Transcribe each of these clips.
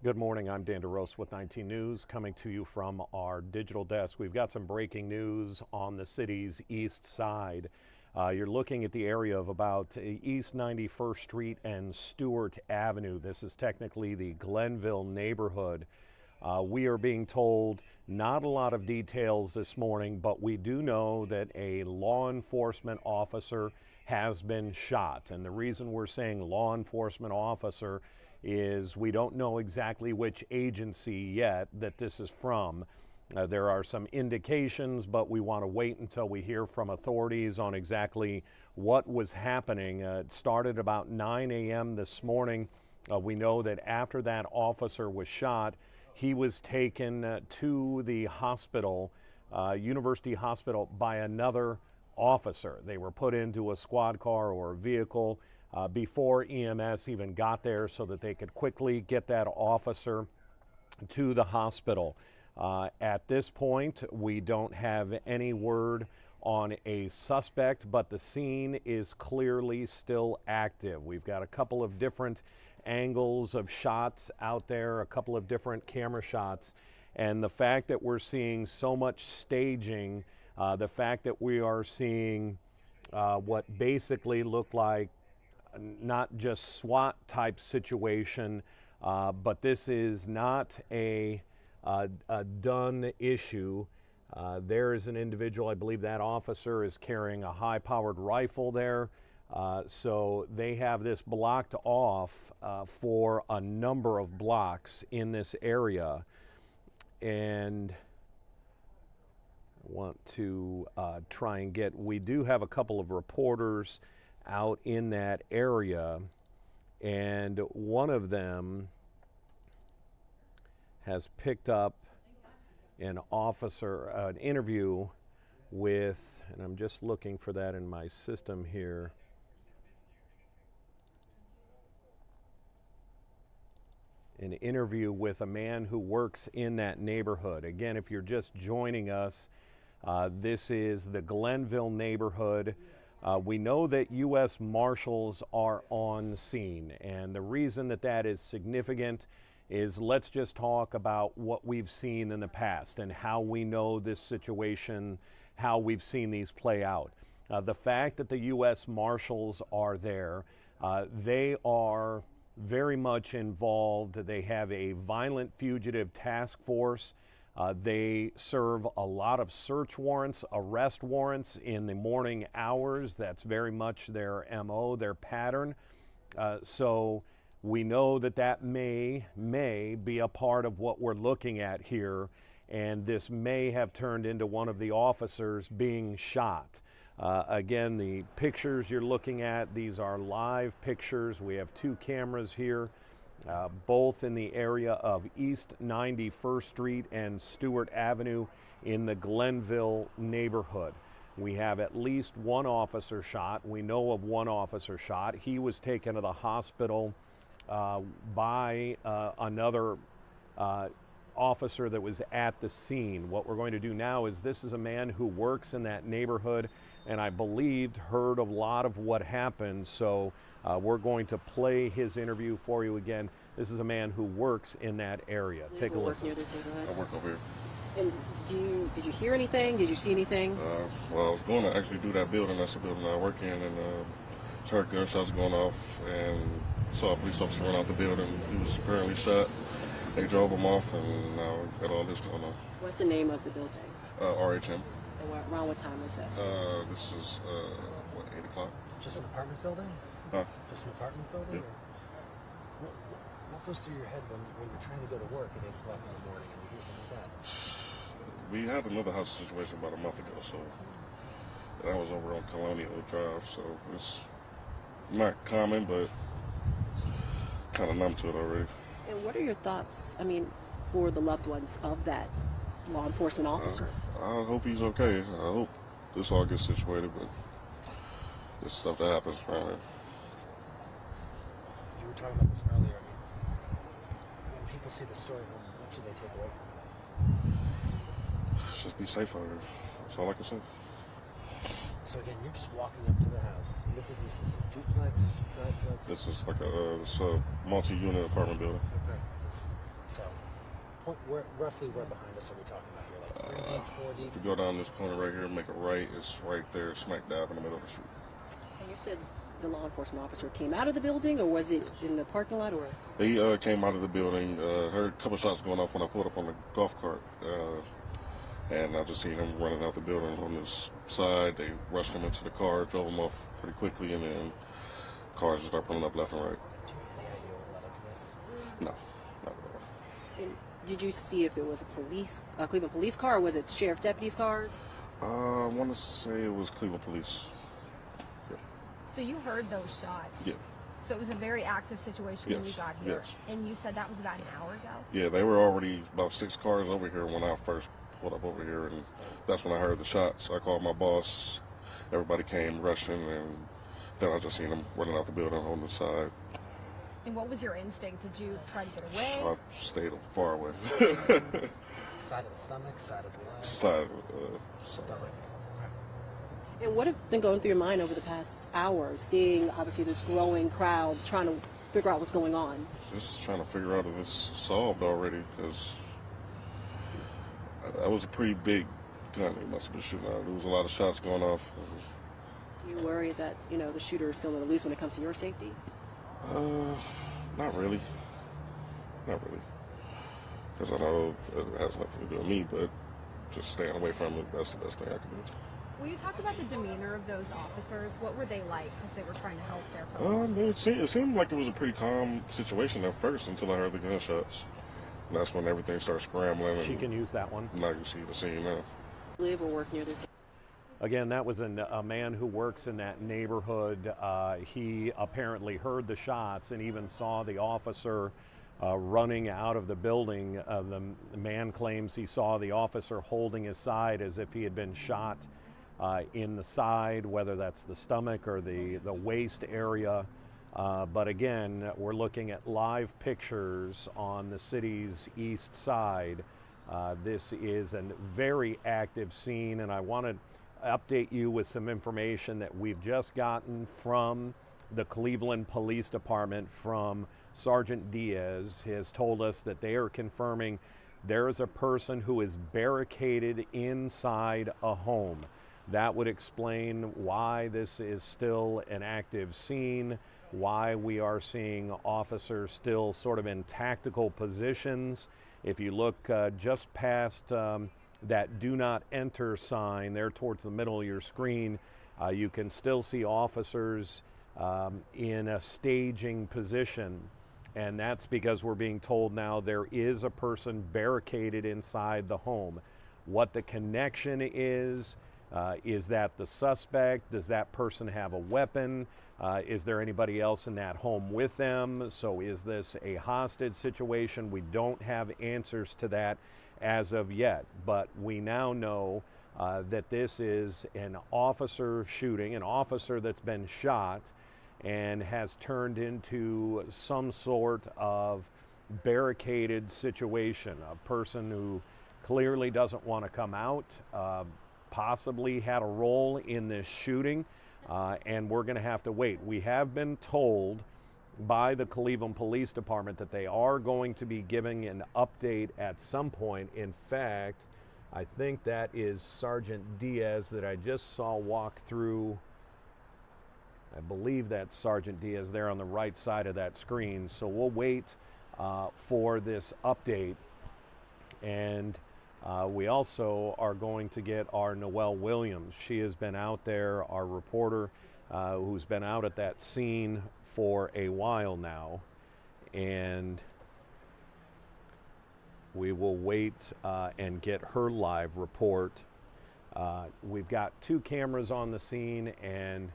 Good morning. I'm Dan DeRose with 19 News, coming to you from our digital desk. We've got some breaking news on the city's east side. You're looking at the area of about East 91st Street and Stewart Avenue. This is technically the Glenville neighborhood. We are being told not a lot of details this morning, but we do know that a law enforcement officer has been shot. And the reason we're saying law enforcement officer is we don't know exactly which agency yet that this is from. There are some indications, but we want to wait until we hear from authorities on exactly what was happening. It started about 9 a.m. this morning. We know that after that officer was shot, he was taken to the hospital, University Hospital, by another officer. They were put into a squad car or a vehicle before EMS even got there so that they could quickly get that officer to the hospital. At this point, we don't have any word on a suspect, but the scene is clearly still active. We've got a couple of different angles of shots out there, a couple of different camera shots, and the fact that we're seeing so much staging, the fact that we are seeing what basically looked like not just SWAT type situation, but this is not a done issue. There is an individual, I believe that officer is carrying a high-powered rifle there. So they have this blocked off for a number of blocks in this area. And I want to try and we do have a couple of reporters out in that area, and one of them has picked up an interview with, and I'm just looking for that in my system here. An interview with a man who works in that neighborhood. Again, if you're just joining us, this is the Glenville neighborhood. We know that U.S. Marshals are on scene, and the reason that that is significant is let's just talk about what we've seen in the past and how we know this situation, how we've seen these play out. The fact that the U.S. Marshals are there, they are very much involved. They have a violent fugitive task force. They serve a lot of search warrants, arrest warrants in the morning hours. That's very much their MO, their pattern. So we know that that may be a part of what we're looking at here, and this may have turned into one of the officers being shot. Again, the pictures you're looking at, these are live pictures. We have two cameras here. Both in the area of East 91st Street and Stewart Avenue in the Glenville neighborhood. We have at least one officer shot. We know of one officer shot. He was taken to the hospital by another officer that was at the scene. What we're going to do now is, this is a man who works in that neighborhood, and I believed heard a lot of what happened, so we're going to play his interview for you again. This is a man who works in that area. Take a listen. I work over here. And did you hear anything? Did you see anything? Well, I was going to actually do that building. That's the building I work in, and heard gunshots going off, and saw a police officer run out the building. He was apparently shot. They drove him off, and now got all this going on. What's the name of the building? RHM. And around what time is this? This is, 8 o'clock? Just an apartment building? Huh? Just an apartment building? Yep. Or what goes through your head when you're trying to go to work at 8 o'clock in the morning and you hear something like that? We had another house situation about a month ago, so that was over on Colonial Drive, so it's not common, but kind of numb to it already. And what are your thoughts, for the loved ones of that law enforcement officer? I hope he's okay. I hope this all gets situated, but this stuff that happens around here. You were talking about this earlier. When people see the story, what should they take away from it? Just be safe out here. That's all I can say. So again, you're just walking up to the house. This is a duplex, triplex? This is like a multi-unit apartment building. Okay. point, roughly where behind us are we talking about here? Like 3 deep, 4 deep? If you go down this corner right here, make a right, it's right there, smack dab in the middle of the street. And you said the law enforcement officer came out of the building, or was it in the parking lot, or? They came out of the building, heard a couple shots going off when I pulled up on the golf cart. And I just seen him running out the building on this side. They rushed him into the car, drove him off pretty quickly, and then cars just started pulling up left and right. Any idea what led up to this? No, not at all. And did you see if it was a Cleveland police car, or was it sheriff deputies' cars? I want to say it was Cleveland Police. Yeah. So you heard those shots? Yeah. So it was a very active situation when you Yes, got here? yes. And you said that was about an hour ago? Yeah, they were already about 6 cars over here when I first pulled up over here, and that's when I heard the shots. I called my boss. Everybody came rushing, and then I just seen them running out the building on the side. And what was your instinct? Did you try to get away? I stayed far away. Side of the stomach, side of the leg? side. Stomach. And what have been going through your mind over the past hour, seeing obviously this growing crowd trying to figure out what's going on? Just trying to figure out if it's solved already, because that was a pretty big gun he must have been shooting out. There was a lot of shots going off. Do you worry that, the shooter is still in the loose when it comes to your safety? Not really. Not really. Because I know it has nothing to do with me, but just staying away from it, that's the best thing I can do. Will you talk about the demeanor of those officers? What were they like as they were trying to help their fellow? It seemed like it was a pretty calm situation at first until I heard the gunshots. And that's when everything started scrambling. She And can use that one. now you see the scene now. Live or work near this? Again, that was a man who works in that neighborhood. He apparently heard the shots and even saw the officer running out of the building. The man claims he saw the officer holding his side as if he had been shot in the side, whether that's the stomach or the waist area. But again, we're looking at live pictures on the city's east side. This is a very active scene, and I want to update you with some information that we've just gotten from the Cleveland Police Department from Sergeant Diaz. He has told us that they are confirming there is a person who is barricaded inside a home. That would explain why this is still an active scene, why we are seeing officers still sort of in tactical positions. If you look just past that do not enter sign there towards the middle of your screen, you can still see officers in a staging position. And that's because we're being told now there is a person barricaded inside the home. What the connection is that the suspect? Does that person have a weapon? Is there anybody else in that home with them? So is this a hostage situation? We don't have answers to that as of yet, but we now know that this is an officer shooting, an officer that's been shot and has turned into some sort of barricaded situation. A person who clearly doesn't want to come out, possibly had a role in this shooting, and we're going to have to wait. We have been told by the Cleveland Police Department that they are going to be giving an update at some point. In fact, I think that is Sergeant Diaz that I just saw walk through. I believe that's Sergeant Diaz there on the right side of that screen. So we'll wait for this update. And we also are going to get our Noelle Williams. She has been out there, our reporter, who's been out at that scene for a while now. And we will wait and get her live report. We've got 2 cameras on the scene, and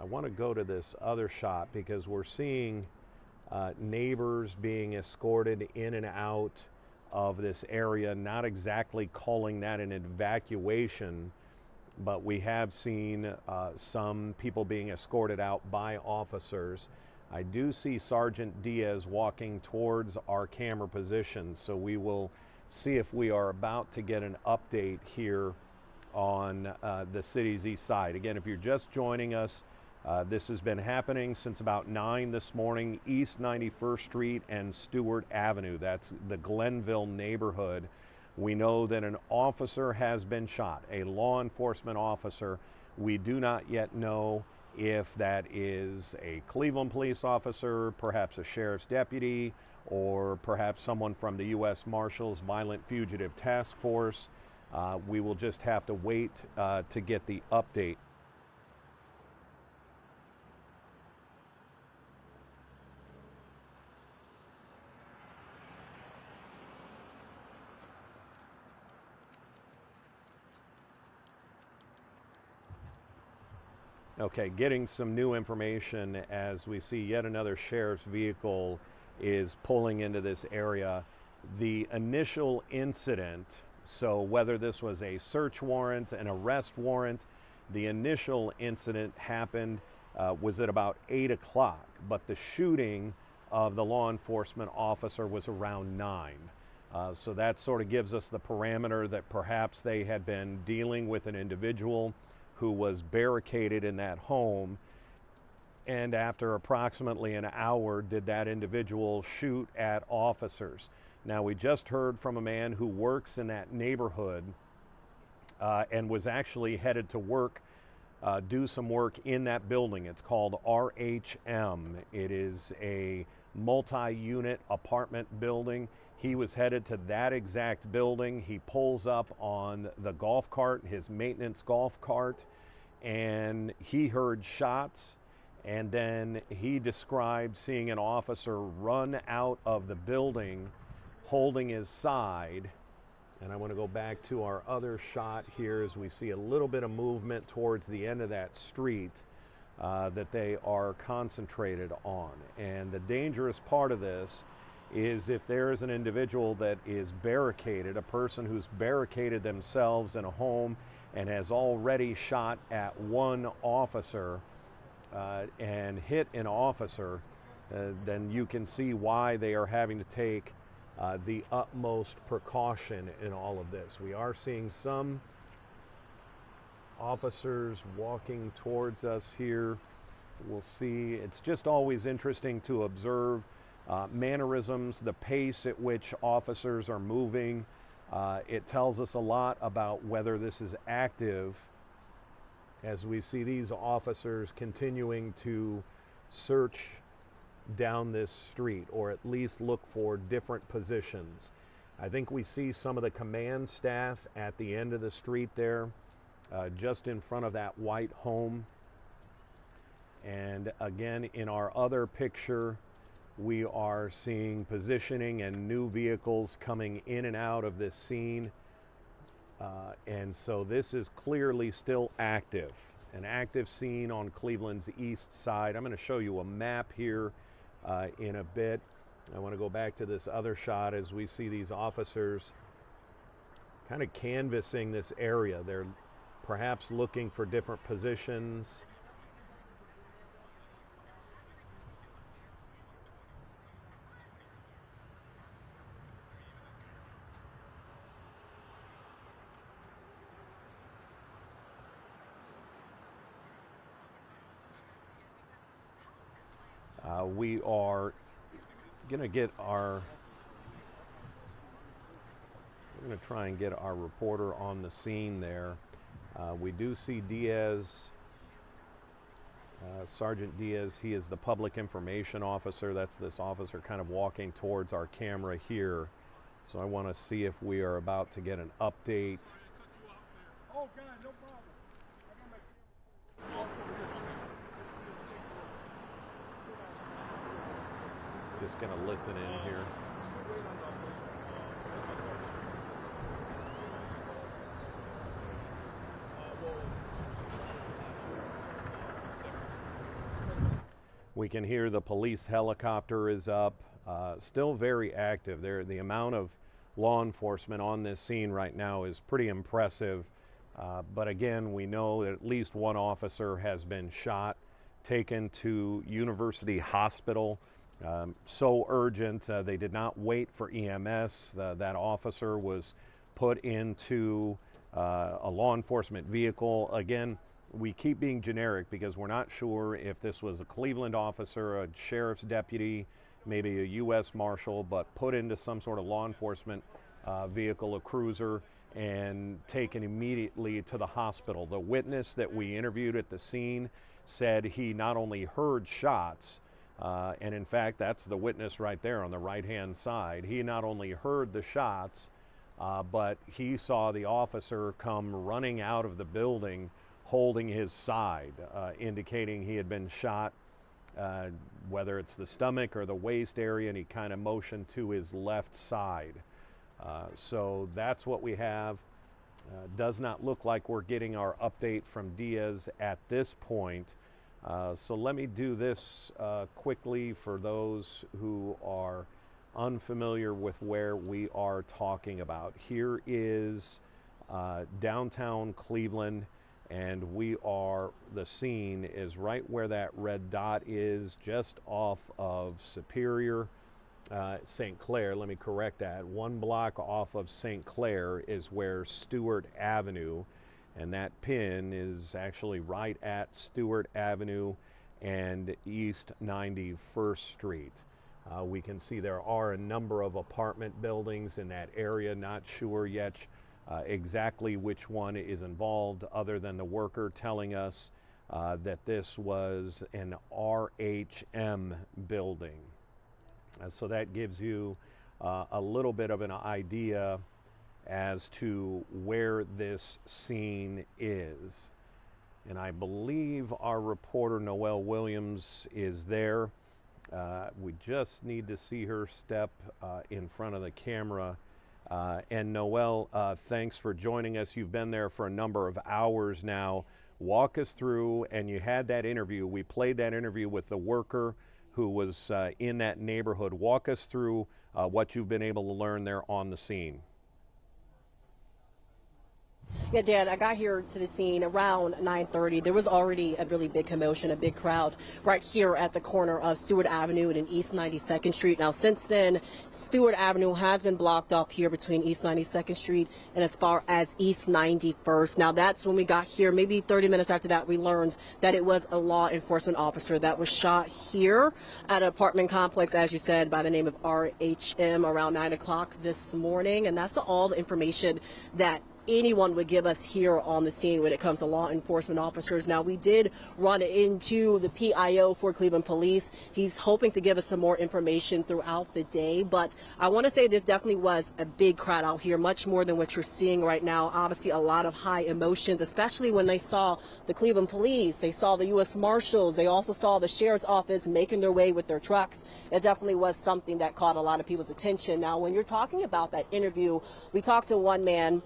I want to go to this other shot because we're seeing neighbors being escorted in and out of this area, not exactly calling that an evacuation, but we have seen some people being escorted out by officers. I do see Sergeant Diaz walking towards our camera position, so we will see if we are about to get an update here on the city's east side. Again, if you're just joining us, This has been happening since about 9 this morning, East 91st Street and Stewart Avenue. That's the Glenville neighborhood. We know that an officer has been shot, a law enforcement officer. We do not yet know if that is a Cleveland police officer, perhaps a sheriff's deputy, or perhaps someone from the U.S. Marshals Violent Fugitive Task Force. We will just have to wait to get the update. Okay, getting some new information as we see yet another sheriff's vehicle is pulling into this area. The initial incident, so whether this was a search warrant, an arrest warrant, the initial incident happened was at about 8 o'clock, but the shooting of the law enforcement officer was around 9. So that sort of gives us the parameter that perhaps they had been dealing with an individual who was barricaded in that home, and after approximately an hour did that individual shoot at officers. Now, we just heard from a man who works in that neighborhood and was actually headed to work, do some work in that building. It's called RHM. It is a multi-unit apartment building. He was headed to that exact building. He pulls up on the golf cart, his maintenance golf cart, and he heard shots, and then he described seeing an officer run out of the building holding his side. And I want to go back to our other shot here as we see a little bit of movement towards the end of that street that they are concentrated on. And the dangerous part of this is if there is an individual that is barricaded, a person who's barricaded themselves in a home and has already shot at one officer and hit an officer, then you can see why they are having to take the utmost precaution in all of this. We are seeing some officers walking towards us here. We'll see. It's just always interesting to observe mannerisms, the pace at which officers are moving. It tells us a lot about whether this is active as we see these officers continuing to search down this street, or at least look for different positions. I think we see some of the command staff at the end of the street there, just in front of that white home. And again, in our other picture, we are seeing positioning and new vehicles coming in and out of this scene. And so this is clearly still active, an active scene on Cleveland's east side. I'm going to show you a map here in a bit. I want to go back to this other shot as we see these officers kind of canvassing this area. They're perhaps looking for different positions. We are going to get our, we're going to try and get our reporter on the scene there. We do see Diaz, Sergeant Diaz. He is the public information officer. That's this officer kind of walking towards our camera here. So I want to see if we are about to get an update. Oh, God, no problem. Just going to listen in here. We can hear the police helicopter is up, still very active. The amount of law enforcement on this scene right now is pretty impressive. But again, we know that at least one officer has been shot, taken to University Hospital. So urgent, they did not wait for EMS. That officer was put into a law enforcement vehicle. Again, we keep being generic because we're not sure if this was a Cleveland officer, a sheriff's deputy, maybe a U.S. Marshal, but put into some sort of law enforcement vehicle, a cruiser, and taken immediately to the hospital. The witness that we interviewed at the scene said he not only heard shots, and in fact, that's the witness right there on the right-hand side. He not only heard the shots, but he saw the officer come running out of the building holding his side, indicating he had been shot, whether it's the stomach or the waist area, and he kind of motioned to his left side. So that's what we have. Does not look like we're getting our update from Diaz at this point. So let me do this quickly for those who are unfamiliar with where we are talking about. Here is downtown Cleveland, and the scene is right where that red dot is, just off of Superior. St. Clair, let me correct that. 1 block off of St. Clair is where Stewart Avenue, and that pin is actually right at Stewart Avenue and East 91st Street. We can see there are a number of apartment buildings in that area. Not sure yet exactly which one is involved, other than the worker telling us that this was an RHM building. So that gives you a little bit of an idea as to where this scene is. And I believe our reporter Noelle Williams is there. We just need to see her step in front of the camera. And Noelle, thanks for joining us. You've been there for a number of hours now. Walk us through, and you had that interview. We played that interview with the worker who was in that neighborhood. Walk us through what you've been able to learn there on the scene. Yeah, Dan, I got here to the scene around 9:30. There was already a really big commotion, a big crowd right here at the corner of Stewart Avenue and East 92nd Street. Now, since then, Stewart Avenue has been blocked off here between East 92nd Street and as far as East 91st. Now, that's when we got here. Maybe 30 minutes after that, we learned that it was a law enforcement officer that was shot here at an apartment complex, as you said, by the name of RHM around 9 o'clock this morning. And that's all the information that anyone would give us here on the scene when it comes to law enforcement officers. Now, we did run into the PIO for Cleveland Police. He's hoping to give us some more information throughout the day, but I want to say this definitely was a big crowd out here, much more than what you're seeing right now. Obviously, a lot of high emotions, especially when they saw the Cleveland Police, they saw the U.S. Marshals, they also saw the Sheriff's Office making their way with their trucks. It definitely was something that caught a lot of people's attention. Now, when you're talking about that interview, we talked to one man.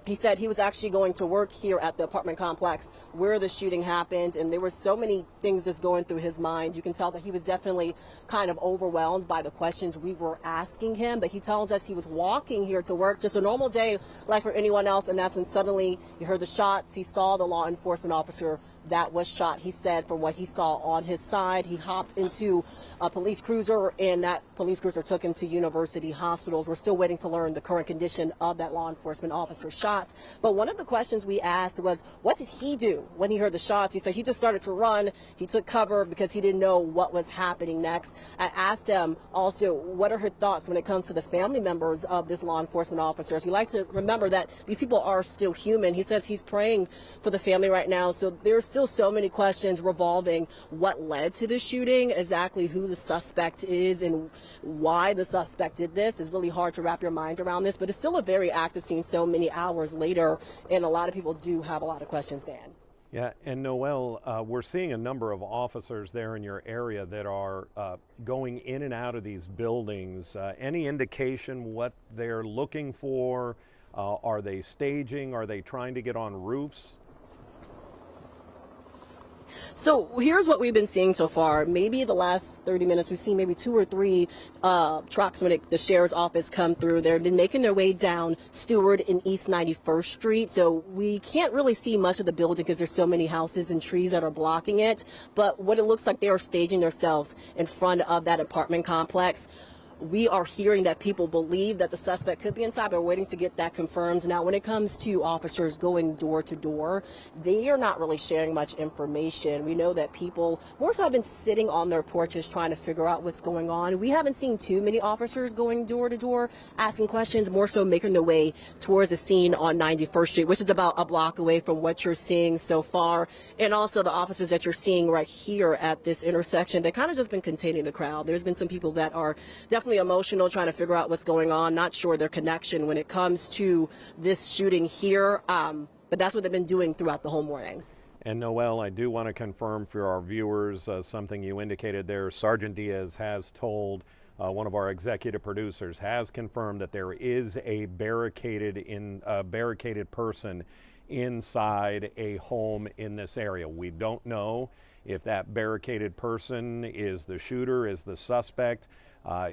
He said he was actually going to work here at the apartment complex where the shooting happened, and there were so many things that's going through his mind. You can tell that he was definitely kind of overwhelmed by the questions we were asking him, but he tells us he was walking here to work, just a normal day like for anyone else, and that's when suddenly he heard the shots. He saw the law enforcement officer that was shot. He said from what he saw on his side, he hopped into a police cruiser, and that police cruiser took him to University Hospitals. We're still waiting to learn the current condition of that law enforcement officer's shots. But one of the questions we asked was, what did he do when he heard the shots? He said he just started to run. He took cover because he didn't know what was happening next. I asked him also, what are her thoughts when it comes to the family members of this law enforcement officers? We like to remember that these people are still human. He says he's praying for the family right now. So there's still so many questions revolving what led to the shooting, exactly who the suspect is and why the suspect did this. It's really hard to wrap your mind around this, but it's still a very active scene so many hours later, and a lot of people do have a lot of questions, Dan. Yeah, and Noelle, we're seeing a number of officers there in your area that are going in and out of these buildings. Any indication what they're looking for? Are they staging? Are they trying to get on roofs? So here's what we've been seeing so far. Maybe the last 30 minutes, we've seen maybe 2 or 3 trucks when the sheriff's office come through. They've been making their way down Stewart and East 91st Street. So we can't really see much of the building because there's so many houses and trees that are blocking it. But what it looks like, they are staging themselves in front of that apartment complex. we are hearing that people believe that the suspect could be inside, but we're waiting to get that confirmed. Now, when it comes to officers going door to door, they are not really sharing much information. We know that people more so have been sitting on their porches trying to figure out what's going on. We haven't seen too many officers going door to door asking questions, more so making their way towards the scene on 91st Street, which is about a block away from what you're seeing so far. And also the officers that you're seeing right here at this intersection, they kind of just been containing the crowd. There's been some people that are definitely emotional, trying to figure out what's going on, not sure their connection when it comes to this shooting here. But that's what they've been doing throughout the whole morning. And Noel, I do want to confirm for our viewers something you indicated there. Sergeant Diaz has told one of our executive producers has confirmed that there is a barricaded person inside a home in this area. We don't know if that barricaded person is the shooter, is the suspect,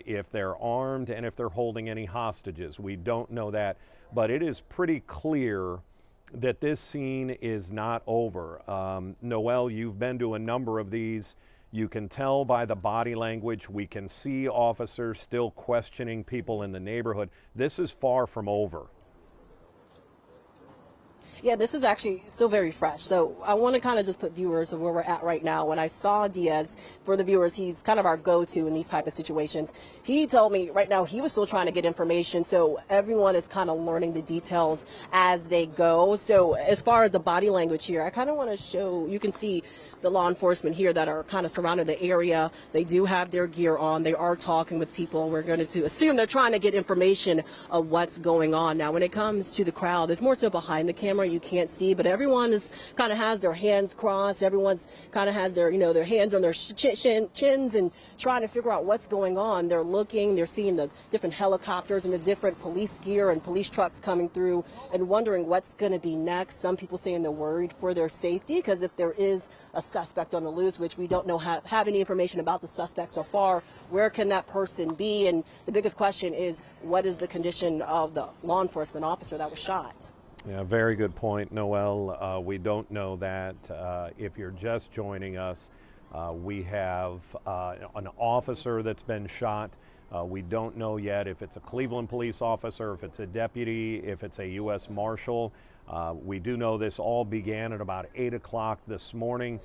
if they're armed, and if they're holding any hostages. We don't know that, but it is pretty clear that this scene is not over. Noel, you've been to a number of these. You can tell by the body language. We can see officers still questioning people in the neighborhood. This is far from over. Yeah, this is actually still very fresh. So I want to kind of just put viewers of where we're at right now. When I saw Diaz, for the viewers, he's kind of our go-to in these type of situations. He told me right now he was still trying to get information. So everyone is kind of learning the details as they go. So as far as the body language here, I kind of want to show, you can see the law enforcement here that are kind of surrounding the area. They do have their gear on. They are talking with people. We're going to assume they're trying to get information of what's going on. Now, when it comes to the crowd, there's more so behind the camera. You can't see, but everyone is kind of has their hands crossed. Everyone's kind of has their, their hands on their chins and trying to figure out what's going on. They're looking, they're seeing the different helicopters and the different police gear and police trucks coming through and wondering what's going to be next. Some people saying they're worried for their safety because if there is a suspect on the loose, which we don't know have any information about the suspect so far, where can that person be? And the biggest question is, what is the condition of the law enforcement officer that was shot? Yeah, very good point, Noel. We don't know that. If you're just joining us, we have an officer that's been shot. We don't know yet if it's a Cleveland police officer, if it's a deputy, if it's a U.S. Marshal. We do know this all began at about 8 o'clock this morning.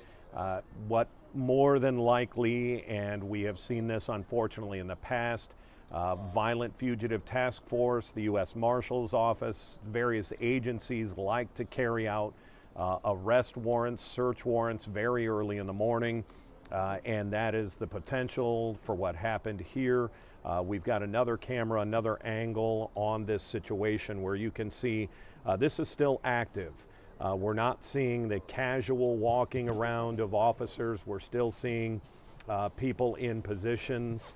What more than likely, and we have seen this unfortunately in the past, Violent Fugitive Task Force, the U.S. Marshal's Office, various agencies like to carry out arrest warrants, search warrants very early in the morning, and that is the potential for what happened here. We've got another camera, another angle on this situation where you can see this is still active. We're not seeing the casual walking around of officers. We're still seeing people in positions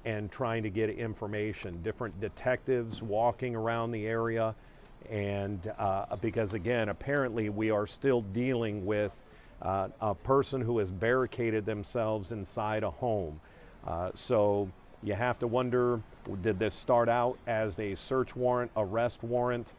and trying to get information. Different detectives walking around the area. And because, again, apparently we are still dealing with a person who has barricaded themselves inside a home. So you have to wonder, did this start out as a search warrant, arrest warrant?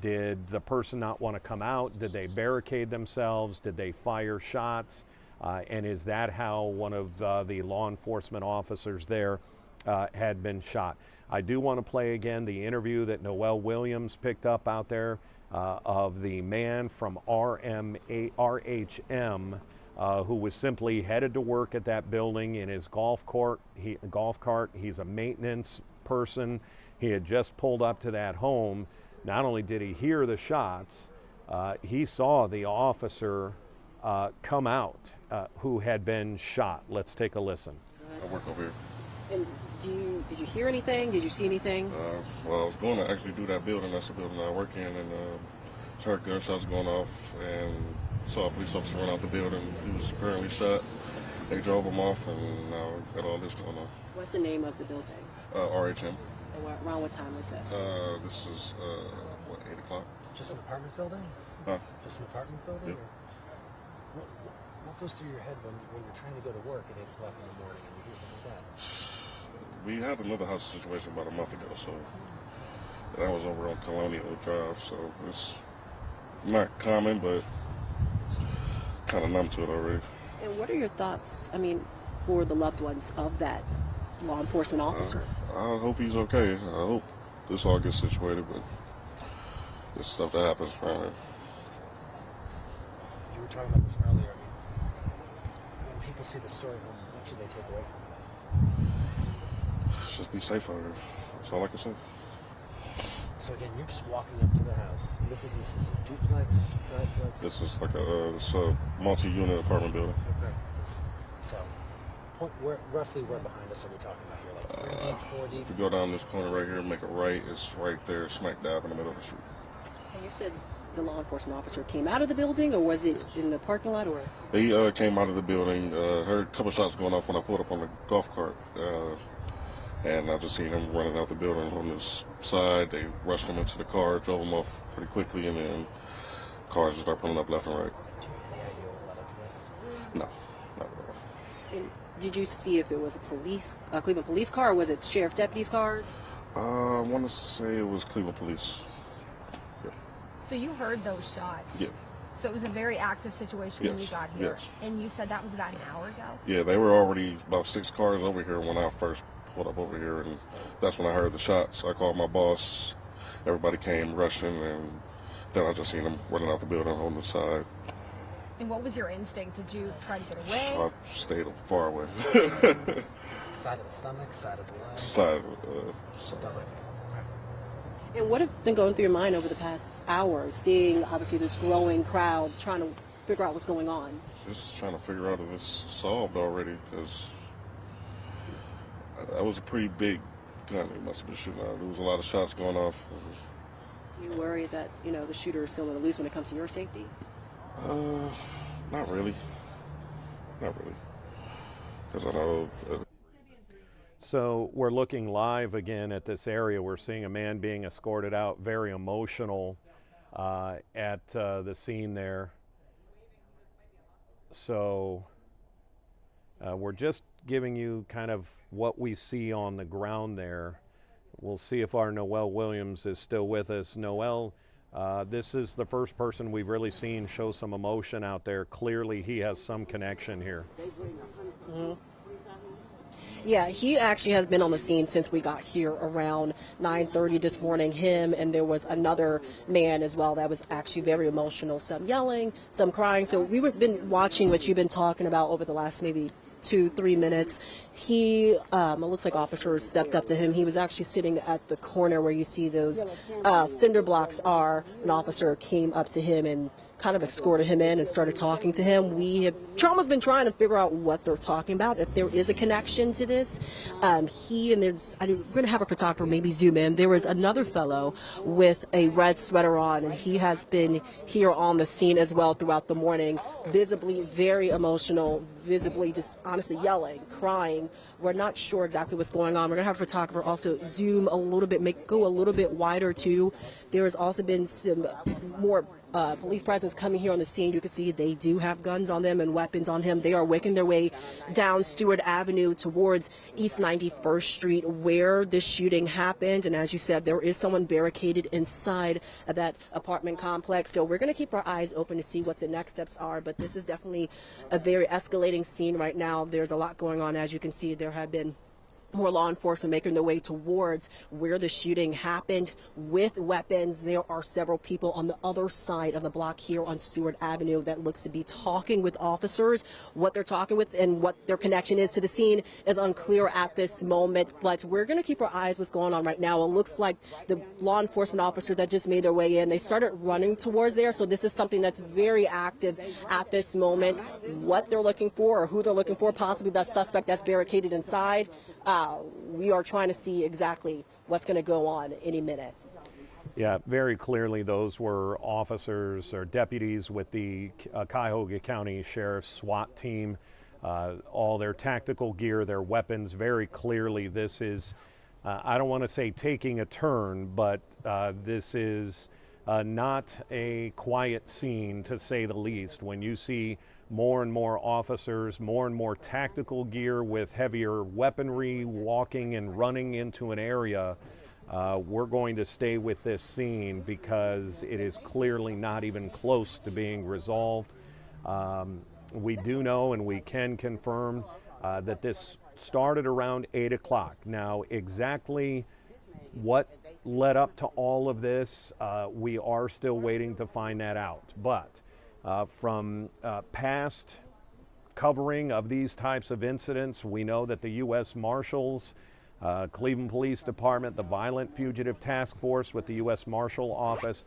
Did the person not want to come out? Did they barricade themselves? Did they fire shots? And is that how one of the law enforcement officers there had been shot? I do want to play again the interview that Noel Williams picked up out there of the man from RHM who was simply headed to work at that building in his golf cart. He's a maintenance person. He had just pulled up to that home. Not only did he hear the shots, he saw the officer come out who had been shot. Let's take a listen. I work over here. And did you hear anything? Did you see anything? Well, I was going to actually do that building. That's the building I work in, and heard gunshots going off, and saw a police officer run out the building. He was apparently shot. They drove him off, and now got all this going on. What's the name of the building? RHM. And around what time was this? This is 8 o'clock. Just an apartment building? Huh? Just an apartment building? Yep. Or what goes through your head when you're trying to go to work at 8 o'clock in the morning and you hear something like that? We had another house situation about a month ago, so that was over on Colonial Drive, so it's not common, but kind of numb to it already. And what are your thoughts, for the loved ones of that law enforcement officer? I hope he's okay. I hope this all gets situated, but this stuff that happens around here. You were talking about this earlier. I mean, when people see the story, what should they take away from it? Just be safe out here. That's all I can say. So again, you're just walking up to the house. This is a duplex, triplex. This is like it's a multi-unit apartment building. Okay. So, roughly where behind us are we talking about here? Like 3 deep, 4 deep? If you go down this corner right here, make a right, it's right there, smack dab in the middle of the street. And you said the law enforcement officer came out of the building, or was it in the parking lot, or? They came out of the building, heard a couple shots going off when I pulled up on the golf cart. And I just seen him running out the building on this side. They rushed him into the car, drove him off pretty quickly, and then cars just start pulling up left and right. Do you have any idea what led up to this? No, not at all. And did you see if it was a Cleveland police car, or was it sheriff deputies' cars? I want to say it was Cleveland Police. Yeah. So you heard those shots? Yeah. So it was a very active situation when you Yes, got here. yes. And you said that was about an hour ago? Yeah, they were already about 6 cars over here when I first pulled up over here, and that's when I heard the shots. I called my boss. Everybody came rushing, and then I just seen them running out the building on the side. And what was your instinct? Did you try to get away? I stayed far away. Side of the stomach, side of the leg? Side. Stomach. And what have been going through your mind over the past hour, seeing obviously this growing crowd trying to figure out what's going on? Just trying to figure out if it's solved already, because that was a pretty big gun they must have been shooting out. There was a lot of shots going off. Do you worry that, the shooter is still on the loose when it comes to your safety? Not really. Not really. Because I know... So we're looking live again at this area. We're seeing a man being escorted out, very emotional at the scene there. So we're just giving you kind of what we see on the ground there. We'll see if our Noel Williams is still with us. Noel, this is the first person we've really seen show some emotion out there. Clearly he has some connection here. Mm-hmm. Yeah, he actually has been on the scene since we got here around 9:30 this morning. Him, and there was another man as well that was actually very emotional, some yelling, some crying. So we've been watching what you've been talking about over the last maybe 2-3 minutes. He, it looks like officers stepped up to him. He was actually sitting at the corner where you see those cinder blocks are. An officer came up to him and kind of escorted him in and started talking to him. Trauma's been trying to figure out what they're talking about, if there is a connection to this. We're going to have a photographer maybe zoom in. There was another fellow with a red sweater on, and he has been here on the scene as well throughout the morning, visibly very emotional, visibly just honestly yelling, crying. We're not sure exactly what's going on. We're going to have a photographer also zoom a little bit, go a little bit wider too. There has also been some more police presence coming here on the scene. You can see they do have guns on them and weapons on him. They are working their way down Stewart Avenue towards East 91st Street where this shooting happened. And as you said, there is someone barricaded inside of that apartment complex. So we're going to keep our eyes open to see what the next steps are. But this is definitely a very escalating scene right now. There's a lot going on. As you can see, there have been more law enforcement making their way towards where the shooting happened with weapons. There are several people on the other side of the block here on Stewart Avenue that looks to be talking with officers. What they're talking with and what their connection is to the scene is unclear at this moment, but we're going to keep our eyes what's going on right now. It looks like the law enforcement officer that just made their way in, they started running towards there, so this is something that's very active at this moment. What they're looking for or who they're looking for, possibly that suspect that's barricaded inside, we are trying to see exactly what's going to go on any minute. Yeah, very clearly those were officers or deputies with the Cuyahoga County Sheriff's SWAT team, all their tactical gear, their weapons. Very clearly this is, I don't want to say taking a turn, but this is not a quiet scene, to say the least. When you see more and more officers, more and more tactical gear with heavier weaponry walking and running into an area, we're going to stay with this scene because it is clearly not even close to being resolved. We do know and we can confirm that this started around 8 o'clock. Now, exactly what led up to all of this, we are still waiting to find that out. But from past covering of these types of incidents, we know that the U.S. Marshals, Cleveland Police Department, the Violent Fugitive Task Force with the U.S. Marshal Office,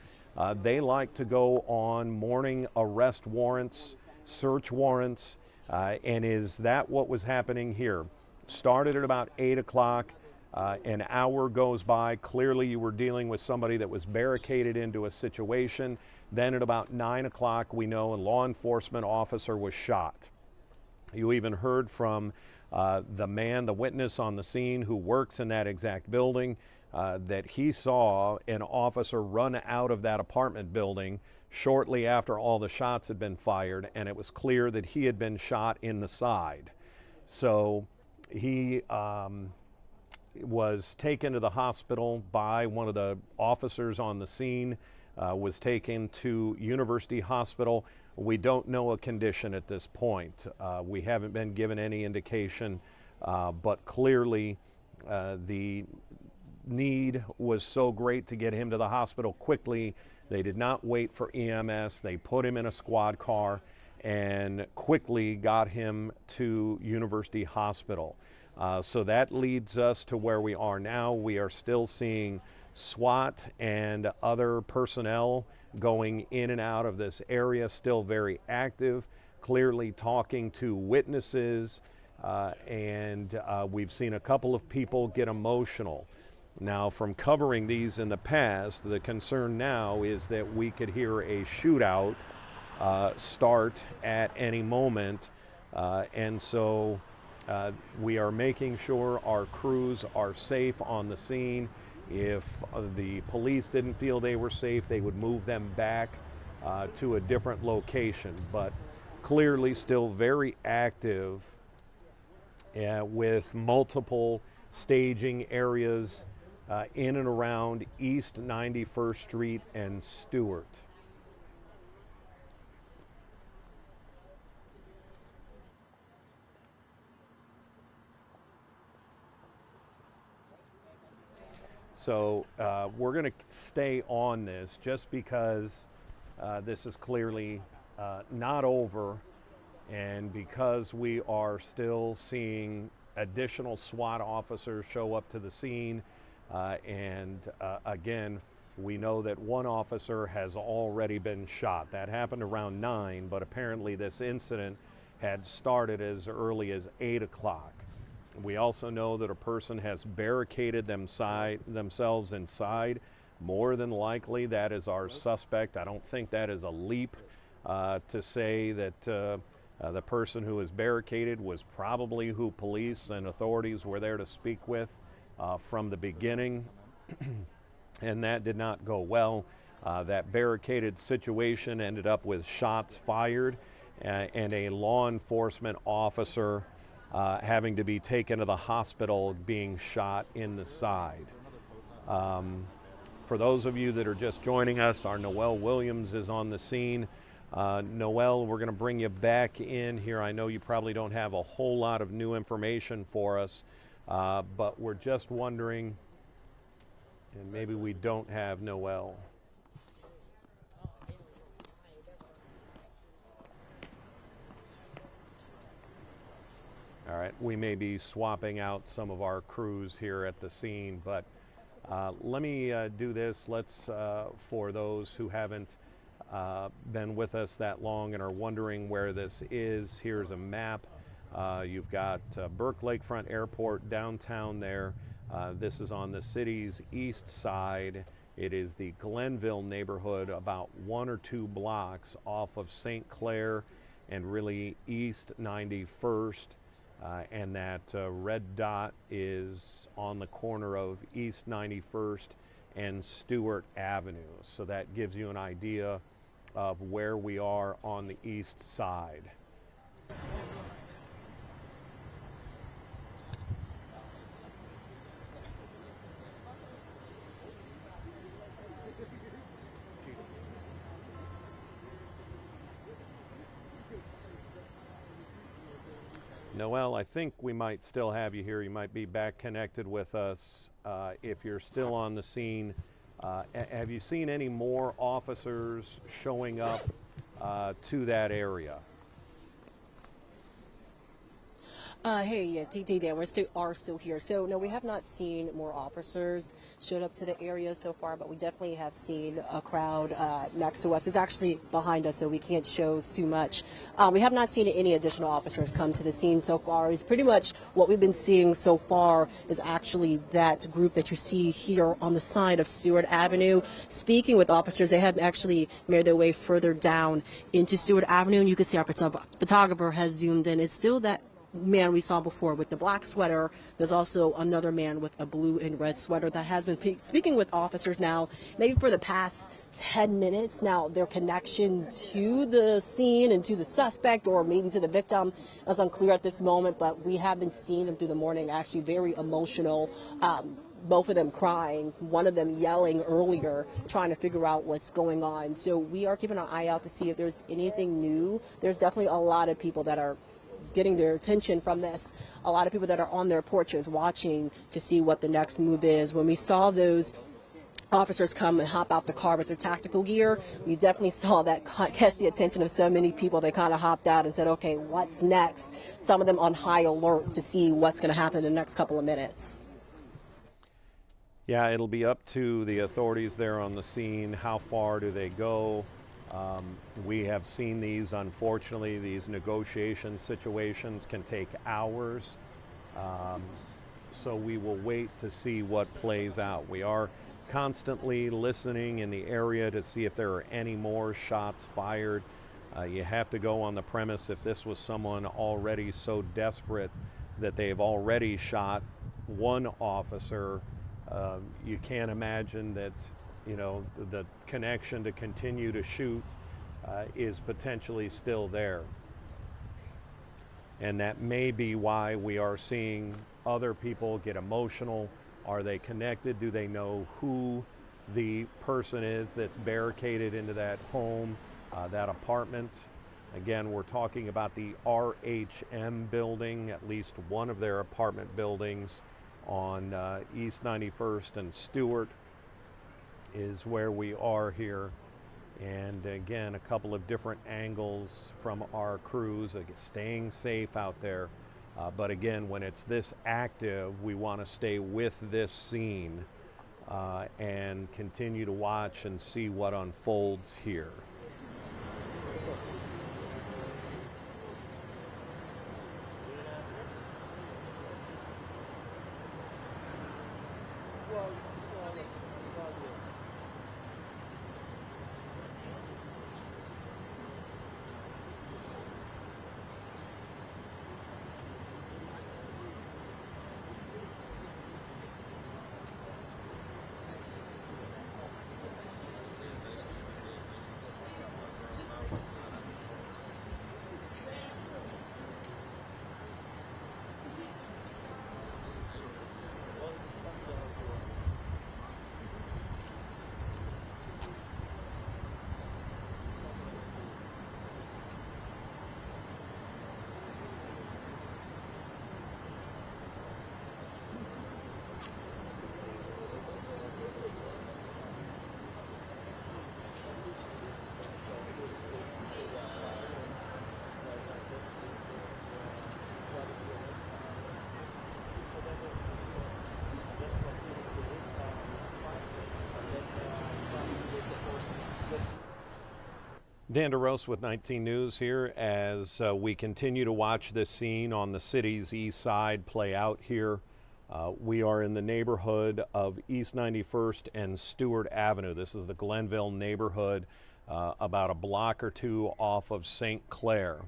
they like to go on morning arrest warrants, search warrants, and is that what was happening here? Started at about 8 o'clock. An hour goes by. Clearly, you were dealing with somebody that was barricaded into a situation. Then at about 9 o'clock, we know a law enforcement officer was shot. You even heard from the witness on the scene who works in that exact building, that he saw an officer run out of that apartment building shortly after all the shots had been fired, and it was clear that he had been shot in the side. So he was taken to the hospital by one of the officers on the scene, was taken to University Hospital. We don't know a condition at this point. We haven't been given any indication, but clearly the need was so great to get him to the hospital quickly. They did not wait for EMS. They put him in a squad car and quickly got him to University Hospital. So that leads us to where we are now. We are still seeing SWAT and other personnel going in and out of this area, still very active, clearly talking to witnesses, and we've seen a couple of people get emotional. Now, from covering these in the past, the concern now is that we could hear a shootout start at any moment, and so we are making sure our crews are safe on the scene. If the police didn't feel they were safe, they would move them back to a different location. But clearly still very active with multiple staging areas in and around East 91st Street and Stewart. So we're going to stay on this just because this is clearly not over, and because we are still seeing additional SWAT officers show up to the scene. And again, we know that one officer has already been shot. That happened around 9, but apparently this incident had started as early as 8 o'clock. We also know that a person has barricaded themselves inside. More than likely, that is our suspect. I don't think that is a leap to say that the person who is barricaded was probably who police and authorities were there to speak with from the beginning, and that did not go well. That barricaded situation ended up with shots fired and a law enforcement officer having to be taken to the hospital being shot in the side. For those of you that are just joining us, our Noel Williams is on the scene. Noel, we're going to bring you back in here. I know you probably don't have a whole lot of new information for us, but we're just wondering, and maybe we don't have Noel. All right, we may be swapping out some of our crews here at the scene, but let me do this. Let's, for those who haven't been with us that long and are wondering where this is, here's a map. You've got Burke Lakefront Airport downtown there. This is on the city's east side. It is the Glenville neighborhood, about 1 or 2 blocks off of St. Clair and really East 91st. And that red dot is on the corner of East 91st and Stewart Avenue. So that gives you an idea of where we are on the east side. Noel, I think we might still have you here. You might be back connected with us. If you're still on the scene, have you seen any more officers showing up to that area? Hey, yeah, TT Dan, are still here. So, no, we have not seen more officers showed up to the area so far, but we definitely have seen a crowd next to us. It's actually behind us, so we can't show too much. We have not seen any additional officers come to the scene so far. It's pretty much what we've been seeing so far is actually that group that you see here on the side of Stewart Avenue. Speaking with officers, they have actually made their way further down into Stewart Avenue, and you can see our photographer has zoomed in. It's still that man we saw before with the black sweater. There's also another man with a blue and red sweater that has been speaking with officers now maybe for the past 10 minutes. Now, their connection to the scene and to the suspect or maybe to the victim is unclear at this moment, but we have been seeing them through the morning actually very emotional. Both of them crying, one of them yelling earlier, trying to figure out what's going on. So we are keeping our eye out to see if there's anything new. There's definitely a lot of people that are getting their attention from this. A lot of people that are on their porches watching to see what the next move is. When we saw those officers come and hop out the car with their tactical gear, we definitely saw that catch the attention of so many people. They kind of hopped out and said, okay, what's next? Some of them on high alert to see what's going to happen in the next couple of minutes. Yeah, it'll be up to the authorities there on the scene. How far do they go? We have seen these, unfortunately, these negotiation situations can take hours. So we will wait to see what plays out. We are constantly listening in the area to see if there are any more shots fired. You have to go on the premise if this was someone already so desperate that they've already shot one officer, you can't imagine that, you know, the connection to continue to shoot is potentially still there. And that may be why we are seeing other people get emotional. Are they connected? Do they know who the person is that's barricaded into that home, that apartment? Again, we're talking about the RHM building, at least one of their apartment buildings on East 91st and Stewart is where we are here. And again, a couple of different angles from our crews, staying safe out there. But again, when it's this active, we want to stay with this scene and continue to watch and see what unfolds here. Dan DeRose with 19 News here as we continue to watch this scene on the city's east side play out here. We are in the neighborhood of East 91st and Stewart Avenue. This is the Glenville neighborhood, about a block or two off of St. Clair.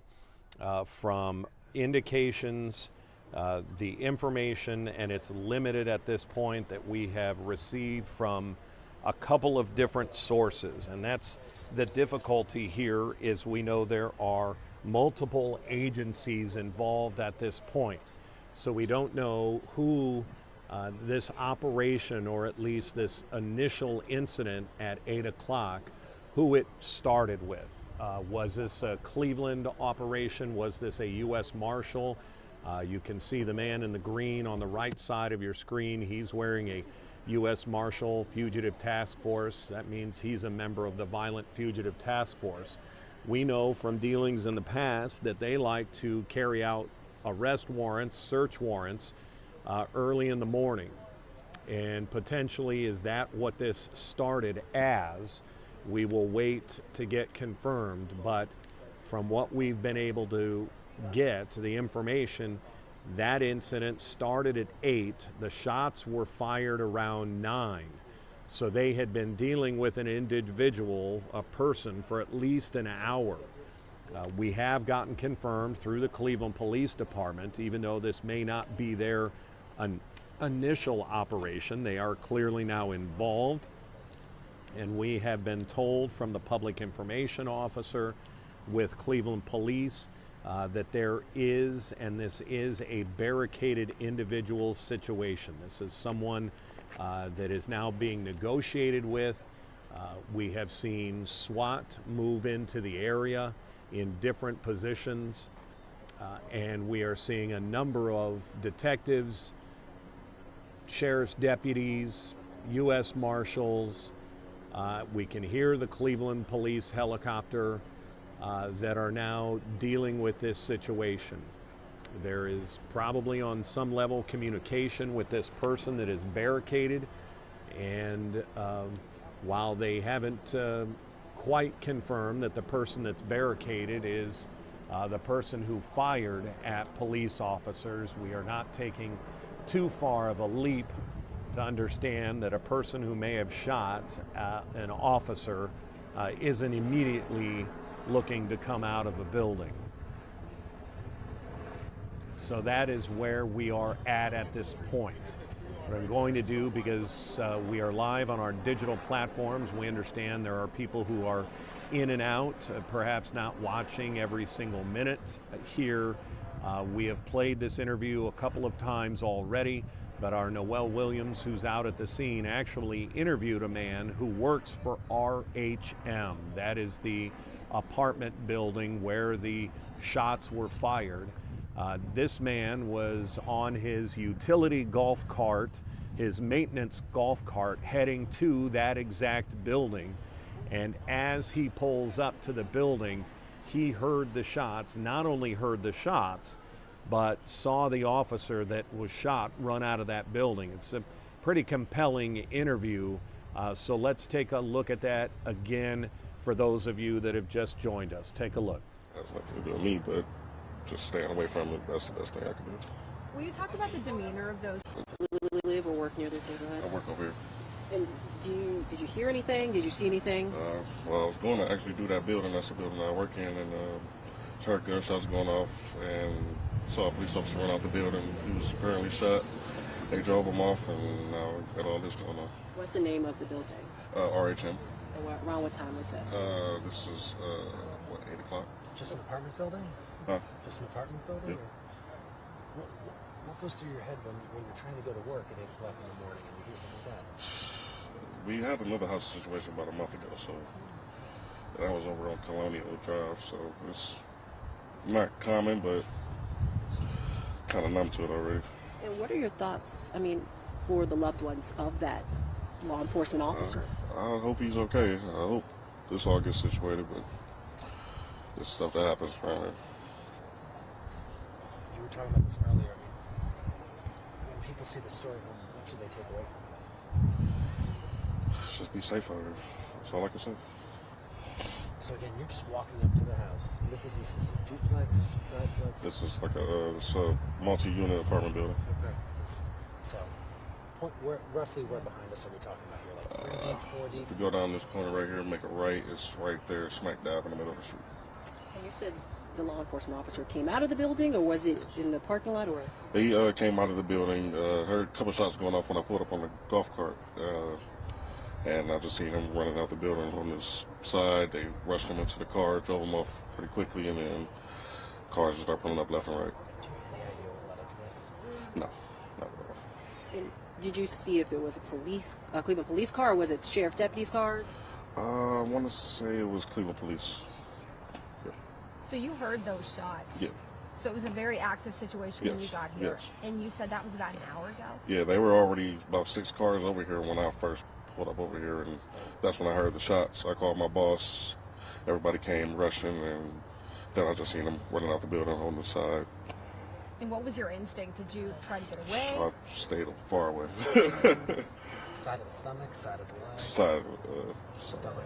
From indications, the information, and it's limited at this point, that we have received from a couple of different sources, and that's the difficulty here. Is we know there are multiple agencies involved at this point, so we don't know who this operation, or at least this initial incident at 8 o'clock, who it started with. Was this a Cleveland operation? Was this a U.S. Marshal? You can see the man in the green on the right side of your screen. He's wearing a U.S. Marshal Fugitive Task Force. That means he's a member of the Violent Fugitive Task Force. We know from dealings in the past that they like to carry out arrest warrants, search warrants, early in the morning. And potentially, is that what this started as? We will wait to get confirmed, but from what we've been able to get, the information, that incident started at 8. The shots were fired around 9. So they had been dealing with an individual, a person, for at least an hour. We have gotten confirmed through the Cleveland Police Department, even though this may not be their initial operation, they are clearly now involved. And we have been told from the public information officer with Cleveland Police that there is, and this is a barricaded individual situation. This is someone that is now being negotiated with. We have seen SWAT move into the area in different positions, and we are seeing a number of detectives, sheriff's deputies, U.S. Marshals. We can hear the Cleveland Police helicopter that are now dealing with this situation. There is probably on some level communication with this person that is barricaded, and while they haven't quite confirmed that the person that's barricaded is the person who fired at police officers, we are not taking too far of a leap to understand that a person who may have shot an officer isn't immediately looking to come out of a building. So that is where we are at this point. What I'm going to do, because we are live on our digital platforms, we understand there are people who are in and out, perhaps not watching every single minute here. We have played this interview a couple of times already, but our Noel Williams, who's out at the scene, actually interviewed a man who works for RHM. That is the apartment building where the shots were fired. This man was on his utility golf cart, his maintenance golf cart, heading to that exact building. And as he pulls up to the building, he heard the shots, not only heard the shots, but saw the officer that was shot run out of that building. It's a pretty compelling interview. So let's take a look at that again for those of you that have just joined us. Take a look. That's nothing to do with me, but just staying away from it, that's the best thing I can do. Will you talk about the demeanor of those? Live or work near this neighborhood? I work over here. And did you hear anything? Did you see anything? Well, I was going to actually do that building. That's the building I work in, and heard gunshots going off, and saw a police officer run out the building. He was apparently shot. They drove him off, and now we got all this going on. What's the name of the building? RHM. And around what time was this? This is, 8 o'clock? Just an apartment building? Huh? Just an apartment building? Yep. Or what goes through your head when you're trying to go to work at 8 o'clock in the morning and you do something like that? We had another house situation about a month ago, so that was over on Colonial Drive, so it's not common, but kind of numb to it already. And what are your thoughts, for the loved ones of that law enforcement officer? I hope he's okay. I hope this all gets situated, but this stuff that happens around here. You were talking about this earlier. When people see the story, what should they take away from it? Just be safe out here. That's all I can say. So again, you're just walking up to the house. This is a duplex, triplex? This is like a multi-unit apartment building. Okay. So, roughly where behind us are we talking about here? Like 3 deep, 4 deep? If you go down this corner right here, make a right, it's right there, smack dab in the middle of the street. And you said the law enforcement officer came out of the building, or was it in the parking lot, or? He came out of the building, heard a couple shots going off when I pulled up on the golf cart. And I just seen him running out the building on this side. They rushed him into the car, drove him off pretty quickly, and then cars just start pulling up left and right. Do you have any idea what led up to this? No, not at all. And did you see if it was a Cleveland police car, or was it sheriff deputies' cars? I want to say it was Cleveland Police. Yeah. So you heard those shots. Yeah. So it was a very active situation when you Yes, got here. yes. And you said that was about an hour ago? Yeah, they were already about 6 cars over here when I first pulled up over here, and that's when I heard the shots. I called my boss. Everybody came rushing, and then I just seen them running out the building on the side. And what was your instinct? Did you try to get away? I stayed far away. Side of the stomach, side of the leg, side. stomach.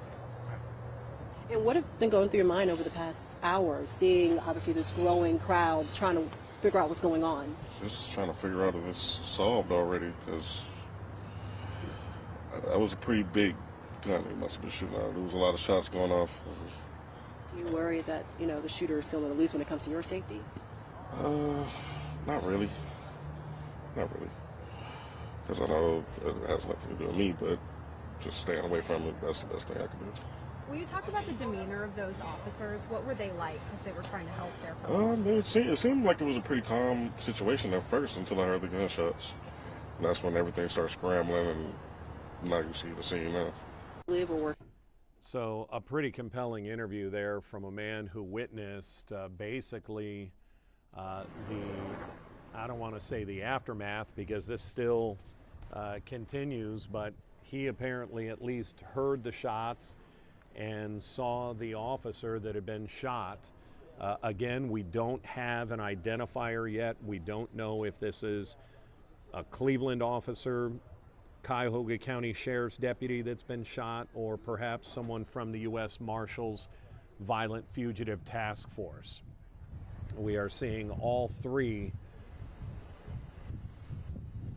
And what have been going through your mind over the past hour, seeing obviously this growing crowd trying to figure out what's going on? Just trying to figure out if it's solved already, because that was a pretty big gun he must have been shooting out. There was a lot of shots going off. Do you worry that, the shooter is still on the loose when it comes to your safety? Not really. Not really. Because I know it has nothing to do with me, but just staying away from it, that's the best thing I can do. Will you talk about the demeanor of those officers? What were they like as they were trying to help their folks? It seemed like it was a pretty calm situation at first until I heard the gunshots. And that's when everything started scrambling, and now you see the scene now. Live or work? So, a pretty compelling interview there from a man who witnessed basically I don't want to say the aftermath because this still continues, but he apparently at least heard the shots and saw the officer that had been shot. Again, we don't have an identifier yet. We don't know if this is a Cleveland officer, Cuyahoga County Sheriff's deputy that's been shot, or perhaps someone from the U.S. Marshals Violent Fugitive Task Force. We are seeing all three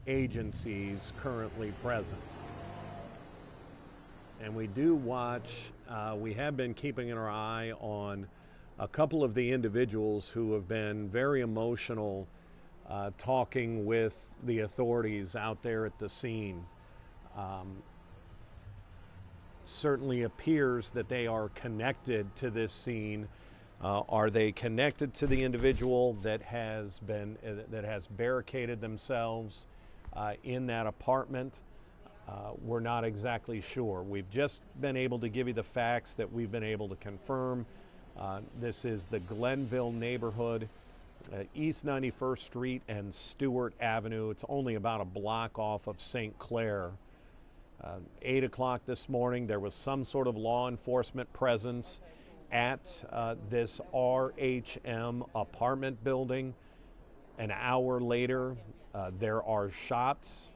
agencies currently present. And we do watch, we have been keeping our eye on a couple of the individuals who have been very emotional talking with the authorities out there at the scene. Certainly appears that they are connected to this scene. Are they connected to the individual that has barricaded themselves in that apartment? We're not exactly sure. We've just been able to give you the facts that we've been able to confirm. This is the Glenville neighborhood, East 91st Street and Stewart Avenue. It's only about a block off of St. Clair. 8 o'clock this morning, there was some sort of law enforcement presence at this RHM apartment building. An hour later, there are shots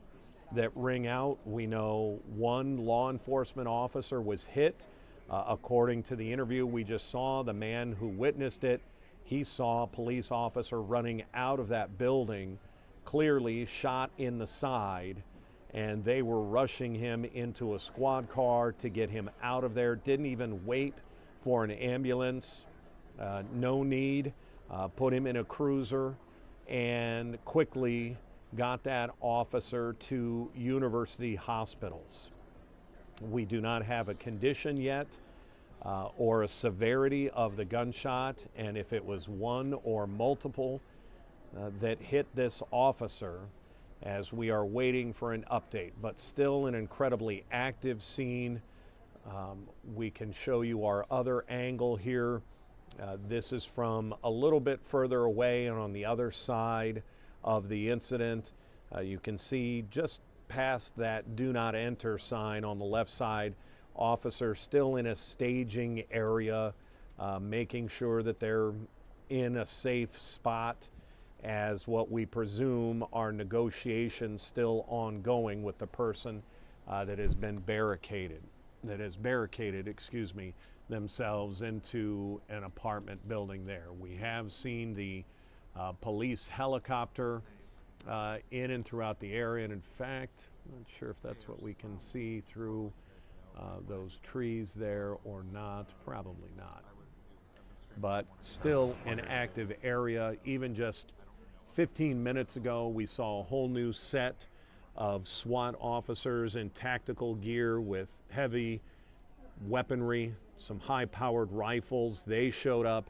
that ring out. We know one law enforcement officer was hit. According to the interview we just saw, the man who witnessed it, he saw a police officer running out of that building, clearly shot in the side, and they were rushing him into a squad car to get him out of there. Didn't even wait for an ambulance, no need, put him in a cruiser, and quickly got that officer to University Hospitals. We do not have a condition yet or a severity of the gunshot, and if it was one or multiple that hit this officer, as we are waiting for an update. But still an incredibly active scene. We can show you our other angle here. This is from a little bit further away and on the other side of the incident. You can see just past that do not enter sign on the left side, officers still in a staging area, making sure that they're in a safe spot as what we presume are negotiations still ongoing with the person that has barricaded themselves into an apartment building there. We have seen the police helicopter in and throughout the area, and in fact, I'm not sure if that's what we can see through those trees there or not, probably not. But still an active area. Even just 15 minutes ago, we saw a whole new set of SWAT officers in tactical gear with heavy weaponry, some high-powered rifles. They showed up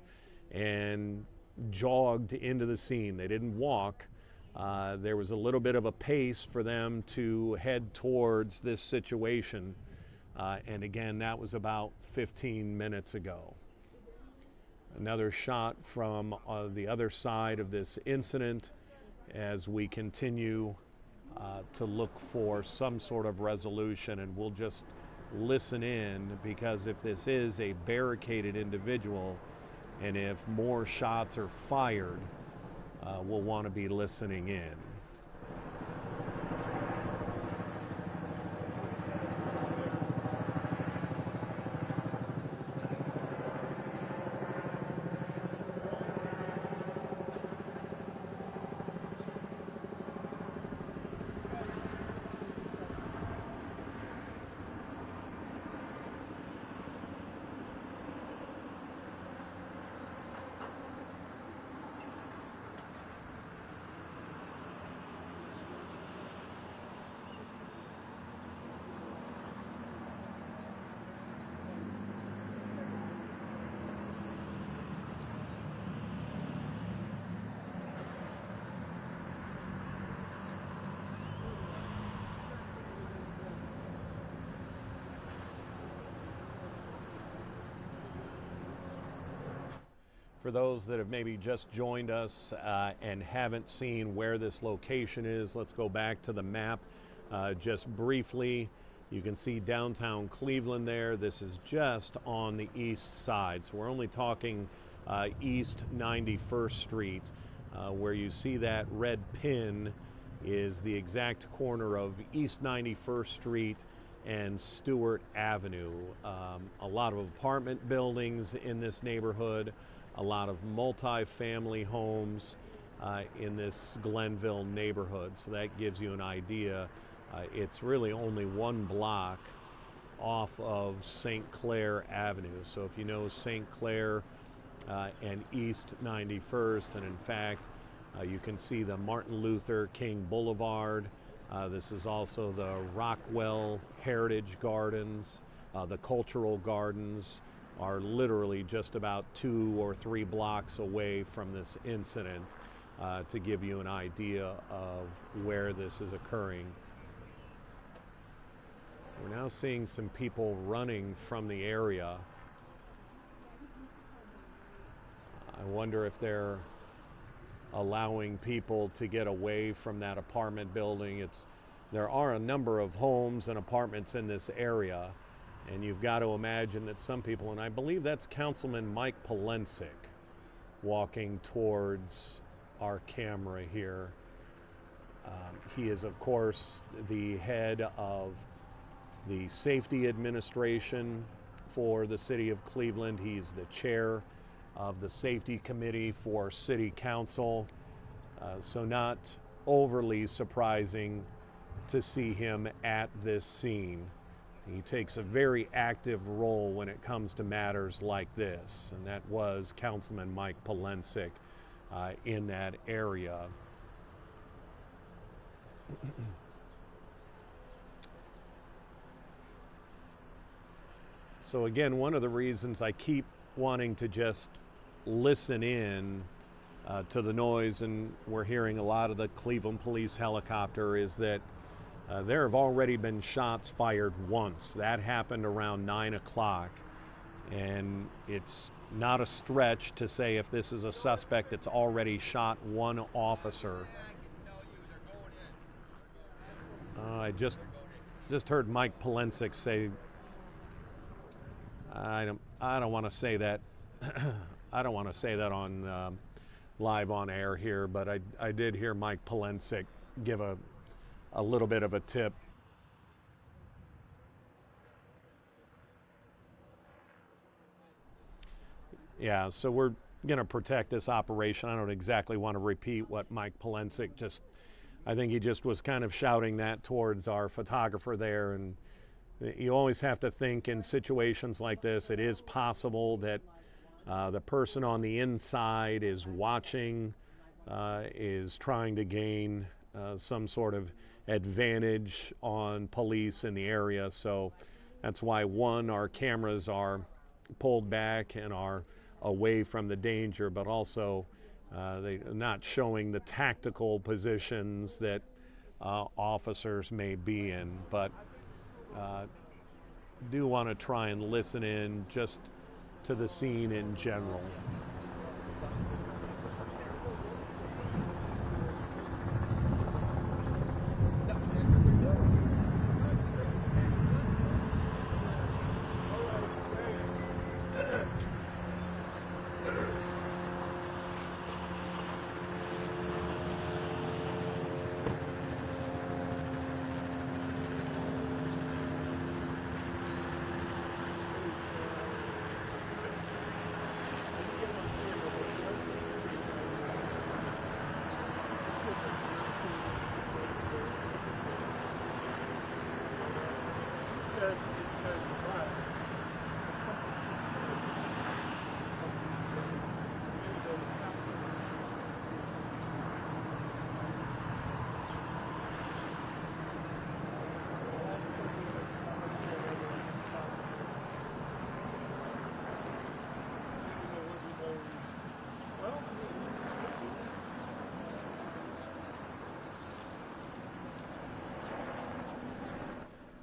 and jogged into the scene. They didn't walk. There was a little bit of a pace for them to head towards this situation. And again, that was about 15 minutes ago. Another shot from the other side of this incident as we continue to look for some sort of resolution, and we'll just listen in, because if this is a barricaded individual and if more shots are fired, we'll want to be listening in. For those that have maybe just joined us and haven't seen where this location is, let's go back to the map just briefly. You can see downtown Cleveland there. This is just on the east side. So we're only talking East 91st Street. Where you see that red pin is the exact corner of East 91st Street and Stewart Avenue. A lot of apartment buildings in this neighborhood, a lot of multi-family homes in this Glenville neighborhood. So that gives you an idea. It's really only one block off of St. Clair Avenue. So if you know St. Clair and East 91st, and in fact, you can see the Martin Luther King Boulevard. This is also the Rockwell Heritage Gardens. The Cultural Gardens are literally just about 2 or 3 blocks away from this incident, to give you an idea of where this is occurring. We're now seeing some people running from the area. I wonder if they're allowing people to get away from that apartment building. There are a number of homes and apartments in this area, and you've got to imagine that some people, and I believe that's Councilman Mike Polensek walking towards our camera here. He is, of course, the head of the Safety Administration for the City of Cleveland. He's the chair of the Safety Committee for City Council. So not overly surprising to see him at this scene. He takes a very active role when it comes to matters like this, and that was Councilman Mike Polensek in that area. So again, one of the reasons I keep wanting to just listen in to the noise, and we're hearing a lot of the Cleveland Police helicopter, is that there have already been shots fired once. That happened around 9 o'clock, and it's not a stretch to say if this is a suspect that's already shot one officer. I just heard Mike Polensek say, I don't want to say that. I don't want to say that on live on air here, but I did hear Mike Polensek give a little bit of a tip. Yeah, so we're going to protect this operation. I don't exactly want to repeat what Mike Polensek I think he just was kind of shouting that towards our photographer there. And you always have to think in situations like this, it is possible that the person on the inside is watching, is trying to gain some sort of advantage on police in the area. So that's why, one, our cameras are pulled back and are away from the danger, but also they're not showing the tactical positions that officers may be in. But do want to try and listen in just to the scene in general.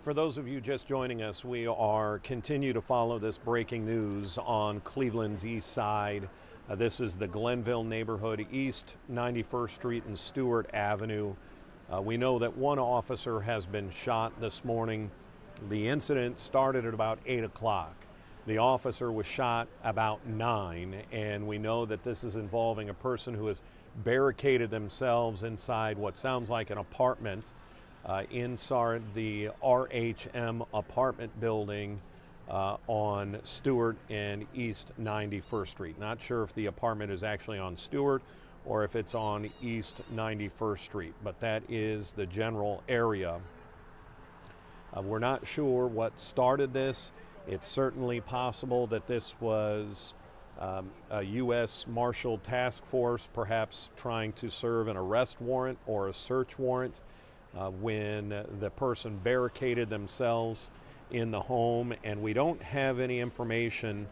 For those of you just joining us, we are continue to follow this breaking news on Cleveland's east side. This is the Glenville neighborhood, East 91st Street and Stewart Avenue. We know that one officer has been shot this morning. The incident started at about 8 o'clock. The officer was shot about 9, and we know that this is involving a person who has barricaded themselves inside what sounds like an apartment inside the RHM apartment building on Stewart and East 91st Street. Not sure if the apartment is actually on Stewart or if it's on East 91st Street, but that is the general area. We're not sure what started this. It's certainly possible that this was a U.S. Marshal task force perhaps trying to serve an arrest warrant or a search warrant when the person barricaded themselves in the home, and we don't have any information.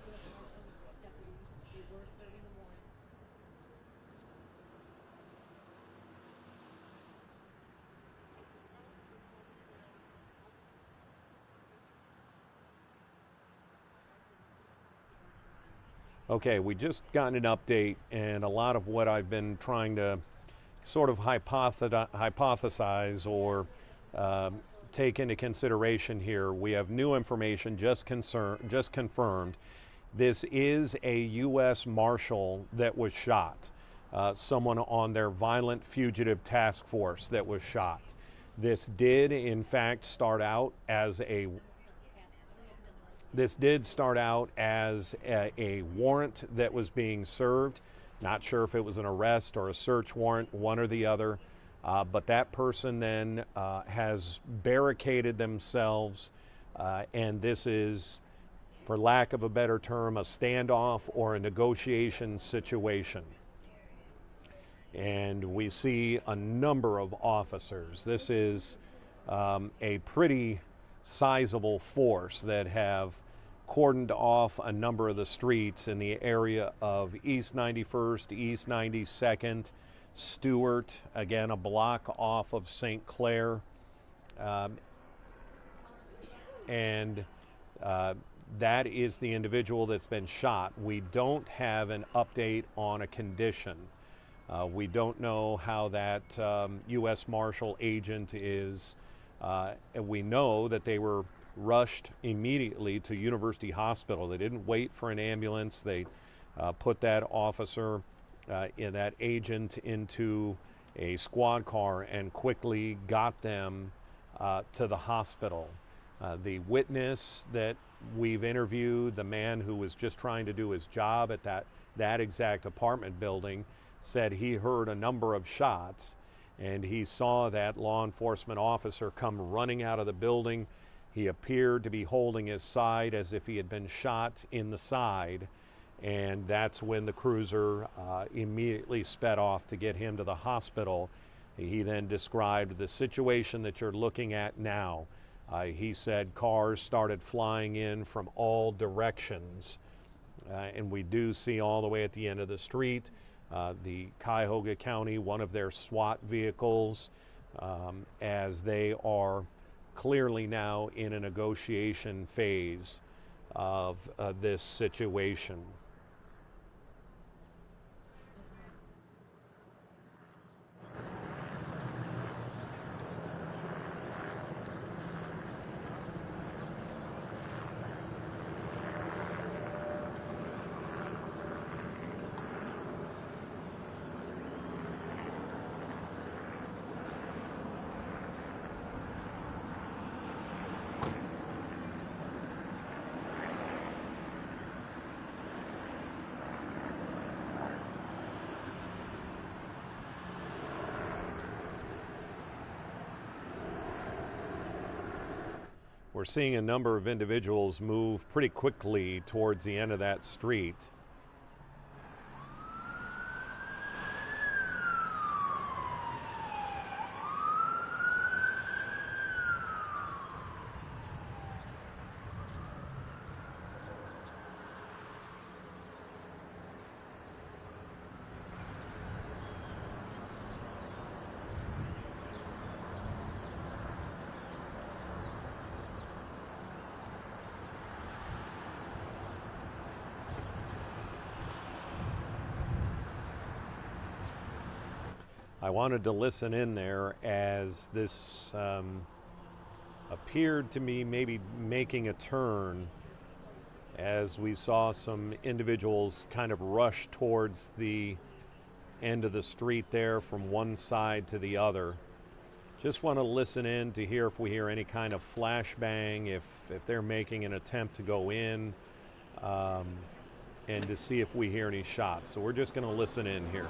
Okay, we just got an update, and a lot of what I've been trying to sort of hypothesize or take into consideration here, we have new information just confirmed. This is a U.S. Marshal that was shot, someone on their violent fugitive task force that was shot. This did in fact start out as a warrant that was being served. Not sure if it was an arrest or a search warrant, one or the other, but that person then has barricaded themselves, and this is, for lack of a better term, a standoff or a negotiation situation. And we see a number of officers. This is a pretty sizable force that have cordoned off a number of the streets in the area of East 91st, East 92nd, Stewart, again a block off of St. Clair, and that is the individual that's been shot. We don't have an update on a condition. We don't know how that U.S. Marshal agent is. We know that they were rushed immediately to University Hospital. They didn't wait for an ambulance. They put that officer, that agent, into a squad car and quickly got them to the hospital. The witness that we've interviewed, the man who was just trying to do his job at that exact apartment building, said he heard a number of shots, and he saw that law enforcement officer come running out of the building. He appeared to be holding his side as if he had been shot in the side, and that's when the cruiser immediately sped off to get him to the hospital. He then described the situation that you're looking at now. He said cars started flying in from all directions, and we do see all the way at the end of the street the Cuyahoga County, one of their SWAT vehicles, as they are clearly now in a negotiation phase of this situation. We're seeing a number of individuals move pretty quickly towards the end of that street. I wanted to listen in there as this appeared to me maybe making a turn, as we saw some individuals kind of rush towards the end of the street there from one side to the other. Just want to listen in to hear if we hear any kind of flashbang, if they're making an attempt to go in, and to see if we hear any shots. So we're just going to listen in here.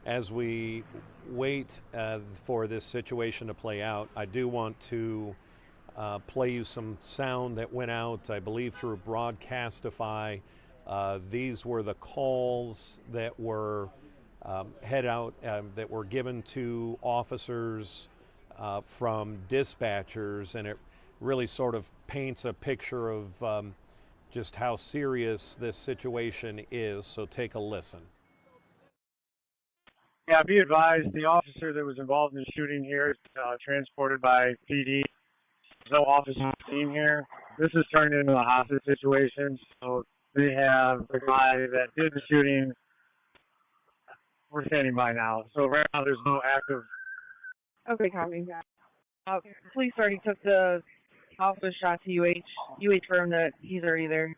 As we wait for this situation to play out, I do want to play you some sound that went out, I believe, through Broadcastify. These were the calls that were that were given to officers from dispatchers, and it really sort of paints a picture of just how serious this situation is. So take a listen. Yeah, be advised, the officer that was involved in the shooting here is transported by PD. There's no officer team here. This has turned into a hostage situation. So they have the guy that did the shooting. We're standing by now. So right now there's no active. Okay, copy. Police already took the officer shot to UH. UH confirmed that he's already there.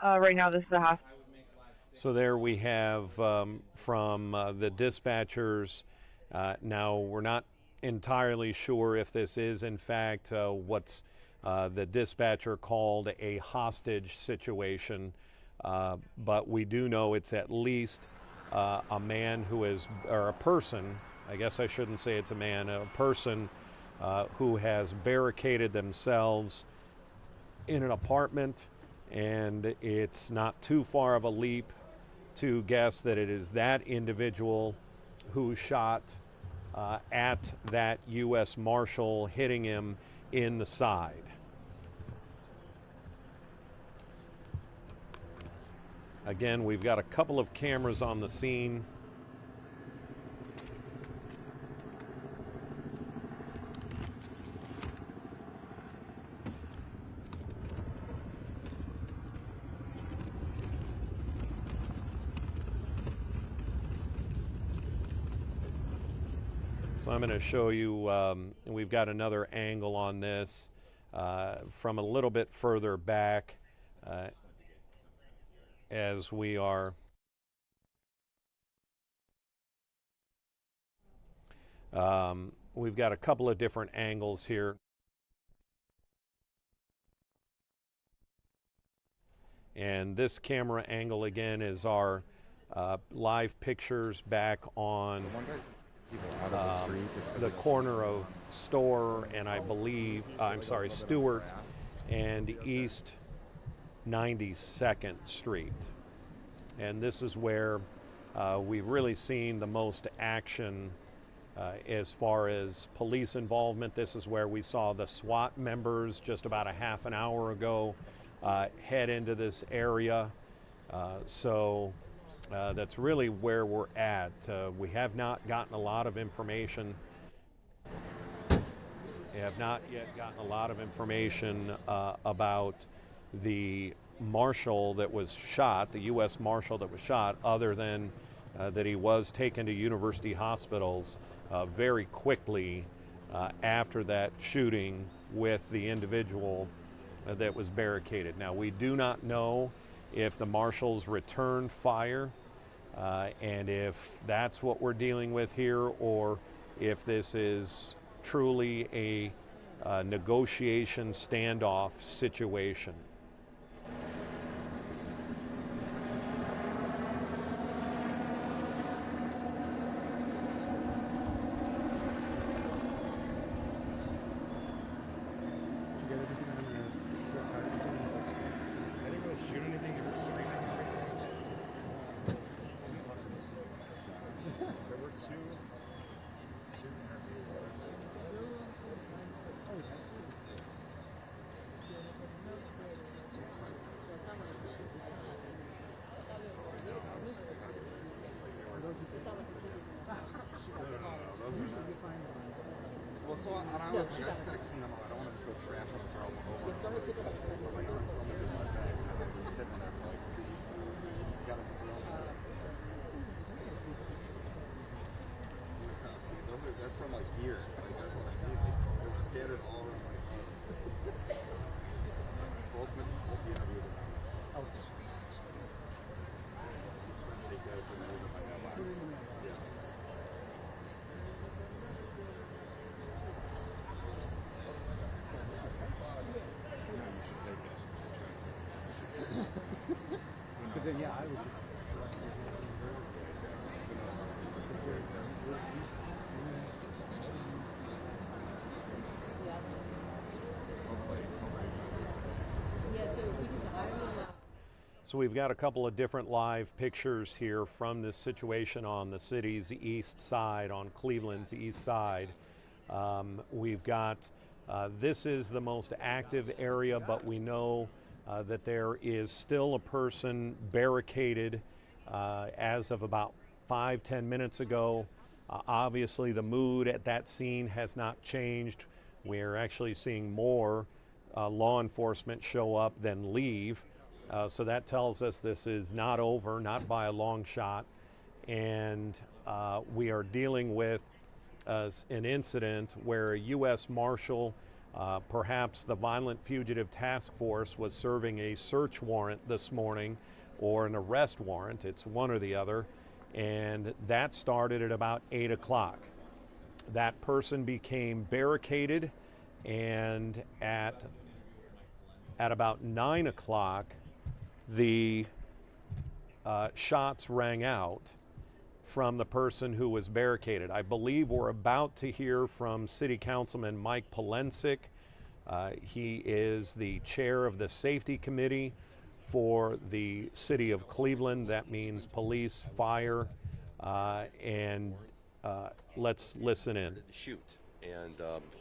Right now this is a hospital. So there we have from the dispatchers. Now we're not entirely sure if this is in fact what's the dispatcher called a hostage situation, but we do know it's at least a man who is, or a person, I guess I shouldn't say it's a man, a person who has barricaded themselves in an apartment, and it's not too far of a leap to guess that it is that individual who shot at that U.S. Marshal, hitting him in the side. Again, we've got a couple of cameras on the scene. So I'm going to show you, we've got another angle on this from a little bit further back as we are we've got a couple of different angles here. And this camera angle again is our live pictures back on the corner of Store and I believe, Stewart and East 92nd Street. And this is where we've really seen the most action as far as police involvement. This is where we saw the SWAT members just about a half an hour ago head into this area. So that's really where we're at. We have not gotten a lot of information. We have not yet gotten a lot of information about the marshal that was shot, the U.S. marshal that was shot, other than that he was taken to university hospitals very quickly after that shooting with the individual that was barricaded. Now, we do not know if the marshals returned fire and if that's what we're dealing with here, or if this is truly a negotiation standoff situation. Well, so I don't know. I just gotta clean them up. I don't want to just go trash them and throw them over. Sitting there for like 2 weeks. You gotta just throw them. See, that's from like here. Like that's what I mean. They're scattered all around my house. Both the interviews are done. Okay. Take that for the my mailbox. Yeah. Because then, yeah, I would. So we've got a couple of different live pictures here from this situation on the city's east side, on Cleveland's east side. We've got, this is the most active area, but we know that there is still a person barricaded as of about 5-10 minutes ago. Obviously the mood at that scene has not changed. We're actually seeing more law enforcement show up than leave. So that tells us this is not over, not by a long shot. And we are dealing with an incident where a U.S. Marshal, perhaps the Violent Fugitive Task Force, was serving a search warrant this morning, or an arrest warrant. It's one or the other. And that started at about 8 o'clock. That person became barricaded, and at about 9 o'clock, the shots rang out from the person who was barricaded. I believe we're about to hear from City Councilman Mike Polensek. He is the chair of the Safety Committee for the City of Cleveland. That means police, fire, and let's listen in. Shoot. And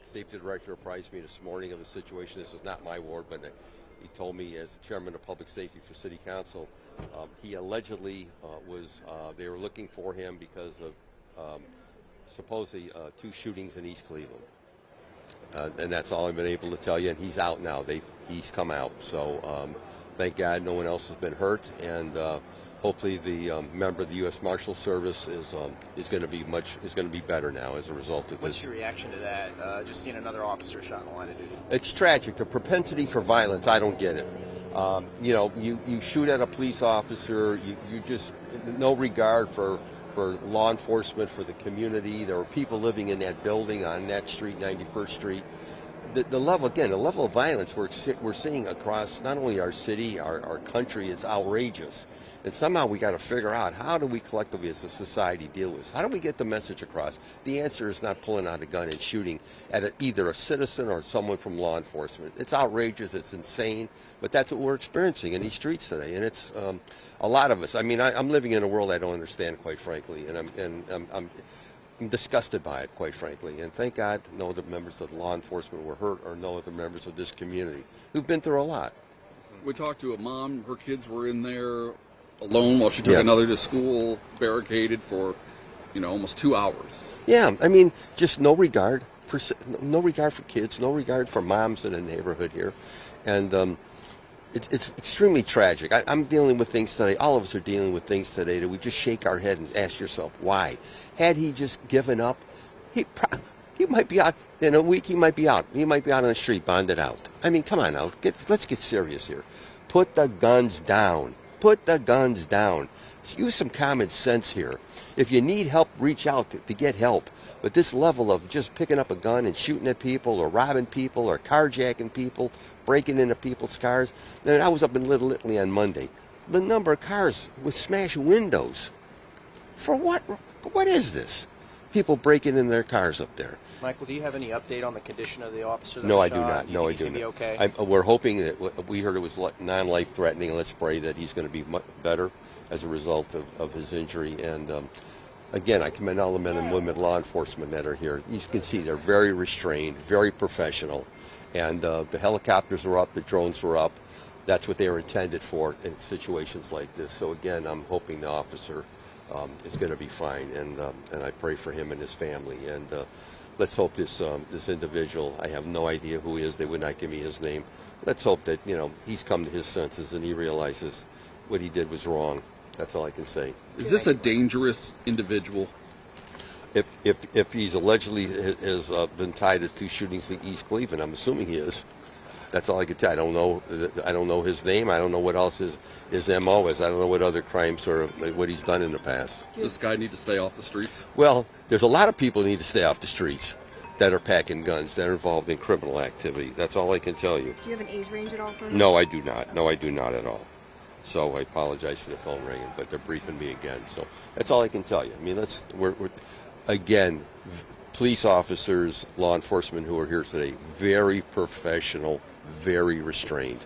Safety Director apprised me this morning of the situation. This is not my ward, but he told me, as chairman of public safety for City Council, he allegedly they were looking for him because of supposedly 2 shootings in East Cleveland. And that's all I've been able to tell you. And he's out now. He's come out. So thank God no one else has been hurt. And hopefully the member of the U.S. Marshal Service is going to be better now as a result of this. What's your reaction to that? Just seeing another officer shot in the line of duty. It's tragic. The propensity for violence, I don't get it. You know, you shoot at a police officer. You just no regard for law enforcement, for the community. There were people living in that building on that street, 91st Street. the level, again, the level of violence we're seeing across not only our city, our country is outrageous. And somehow we got to figure out, how do we collectively as a society deal with this? How do we get the message across? The answer is not pulling out a gun and shooting at either a citizen or someone from law enforcement. It's outrageous, it's insane, but that's what we're experiencing in these streets today. And it's a lot of us. I mean, I'm living in a world I don't understand, quite frankly, and I'm disgusted by it, quite frankly. And thank God no other members of law enforcement were hurt, or no other members of this community who've been through a lot. We talked to a mom, her kids were in there alone while she took another to school, barricaded for, almost 2 hours. Yeah, I mean, just no regard for kids, no regard for moms in the neighborhood here. And it's extremely tragic. I'm dealing with things today, all of us are dealing with things today that we just shake our head and ask yourself, why? Had he just given up, he might be out in a week. He might be out on the street, bonded out. I mean, come on now, let's get serious here. Put the guns down. Put the guns down. Use some common sense here. If you need help, reach out to get help. But this level of just picking up a gun and shooting at people, or robbing people, or carjacking people, breaking into people's cars. I was up in Little Italy on Monday. The number of cars with smashed windows. For what? What is this? People breaking in their cars up there. Michael, do you have any update on the condition of the officer that No, was I do shot? not. No, I He's do gonna not. be okay? We're hoping that we heard it was non-life threatening. Let's pray that he's going to be much better as a result of his injury. And again, I commend all the men and women law enforcement that are here. You can see they're very restrained, very professional. And the helicopters were up, the drones were up. That's what they were intended for in situations like this. So again, I'm hoping the officer is going to be fine. And I pray for him and his family. And let's hope this individual, I have no idea who he is, they would not give me his name. Let's hope that, he's come to his senses and he realizes what he did was wrong. That's all I can say. Is this a dangerous individual? If he's allegedly has been tied to 2 shootings in East Cleveland, I'm assuming he is. That's all I can tell. I don't know his name. I don't know what else his MO is. I don't know what other crimes or what he's done in the past. Does this guy need to stay off the streets? Well, there's a lot of people who need to stay off the streets that are packing guns, that are involved in criminal activity. That's all I can tell you. Do you have an age range at all for him? No, I do not. No, I do not at all. So I apologize for the phone ringing, but they're briefing me again. So that's all I can tell you. I mean, we're again, police officers, law enforcement who are here today, very professional, very restrained.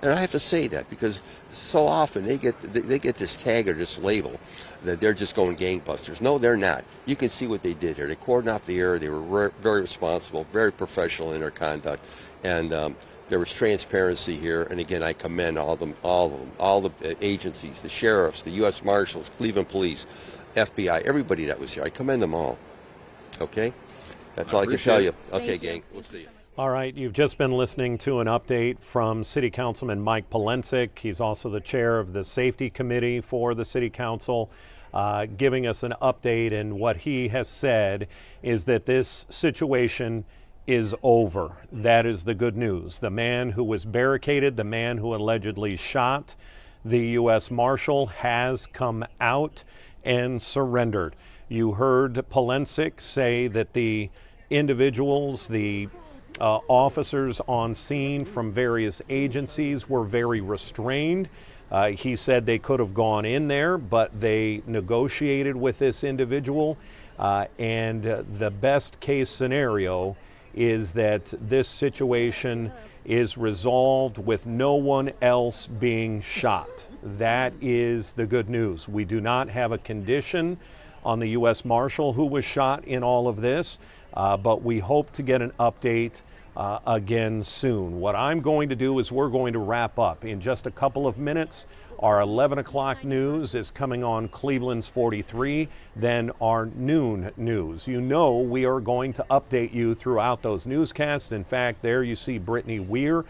And I have to say that because so often they get this tag or this label that they're just going gangbusters. No, they're not. You can see what they did here. They cordoned off the area. They were very responsible, very professional in their conduct, and there was transparency here. And again, I commend all the agencies, the sheriffs, the U.S. Marshals, Cleveland Police, FBI, everybody that was here. I commend them all. Okay, that's all I can tell you. Okay, gang, we'll see you. All right, you've just been listening to an update from City Councilman Mike Polensek. He's also the chair of the Safety Committee for the City Council, giving us an update. And what he has said is that this situation is over. That is the good news. The man who was barricaded, the man who allegedly shot the U.S. Marshal, has come out and surrendered. You heard Polensek say that the individuals, the officers on scene from various agencies were very restrained. He said they could have gone in there, but they negotiated with this individual. And the best case scenario is that this situation is resolved with no one else being shot. That is the good news. We do not have a condition on the U.S. Marshal who was shot in all of this. But we hope to get an update again soon. What I'm going to do is we're going to wrap up in just a couple of minutes. Our 11 o'clock news is coming on Cleveland's 43, then our noon news. You know we are going to update you throughout those newscasts. In fact, there you see Brittany Weir.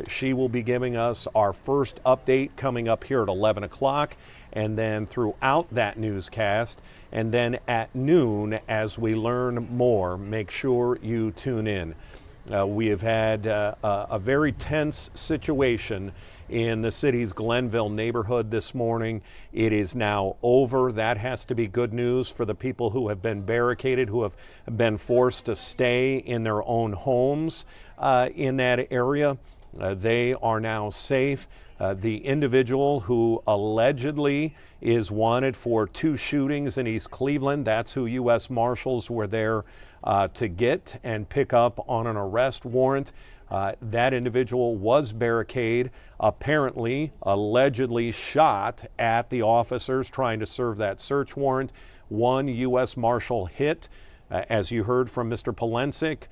She will be giving us our first update coming up here at 11 o'clock, and then throughout that newscast, and then at noon as we learn more. Make sure you tune in. We have had a very tense situation in the city's Glenville neighborhood this morning. It is now over. That has to be good news for the people who have been barricaded, who have been forced to stay in their own homes in that area. They are now safe. The individual who allegedly is wanted for 2 shootings in East Cleveland, that's who U.S. Marshals were there to get and pick up on an arrest warrant. That individual was barricaded, apparently, allegedly shot at the officers trying to serve that search warrant. 1 U.S. Marshal hit. As you heard from Mr. Polensek,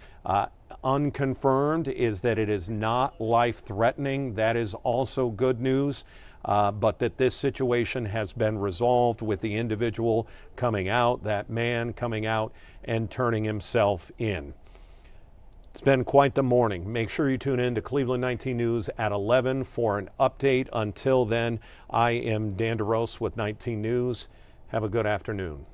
unconfirmed is that it is not life-threatening. That is also good news, but that this situation has been resolved with the individual coming out, that man coming out and turning himself in. It's been quite the morning. Make sure you tune in to Cleveland 19 News at 11 for an update. Until then, I am Dan DeRose with 19 News. Have a good afternoon.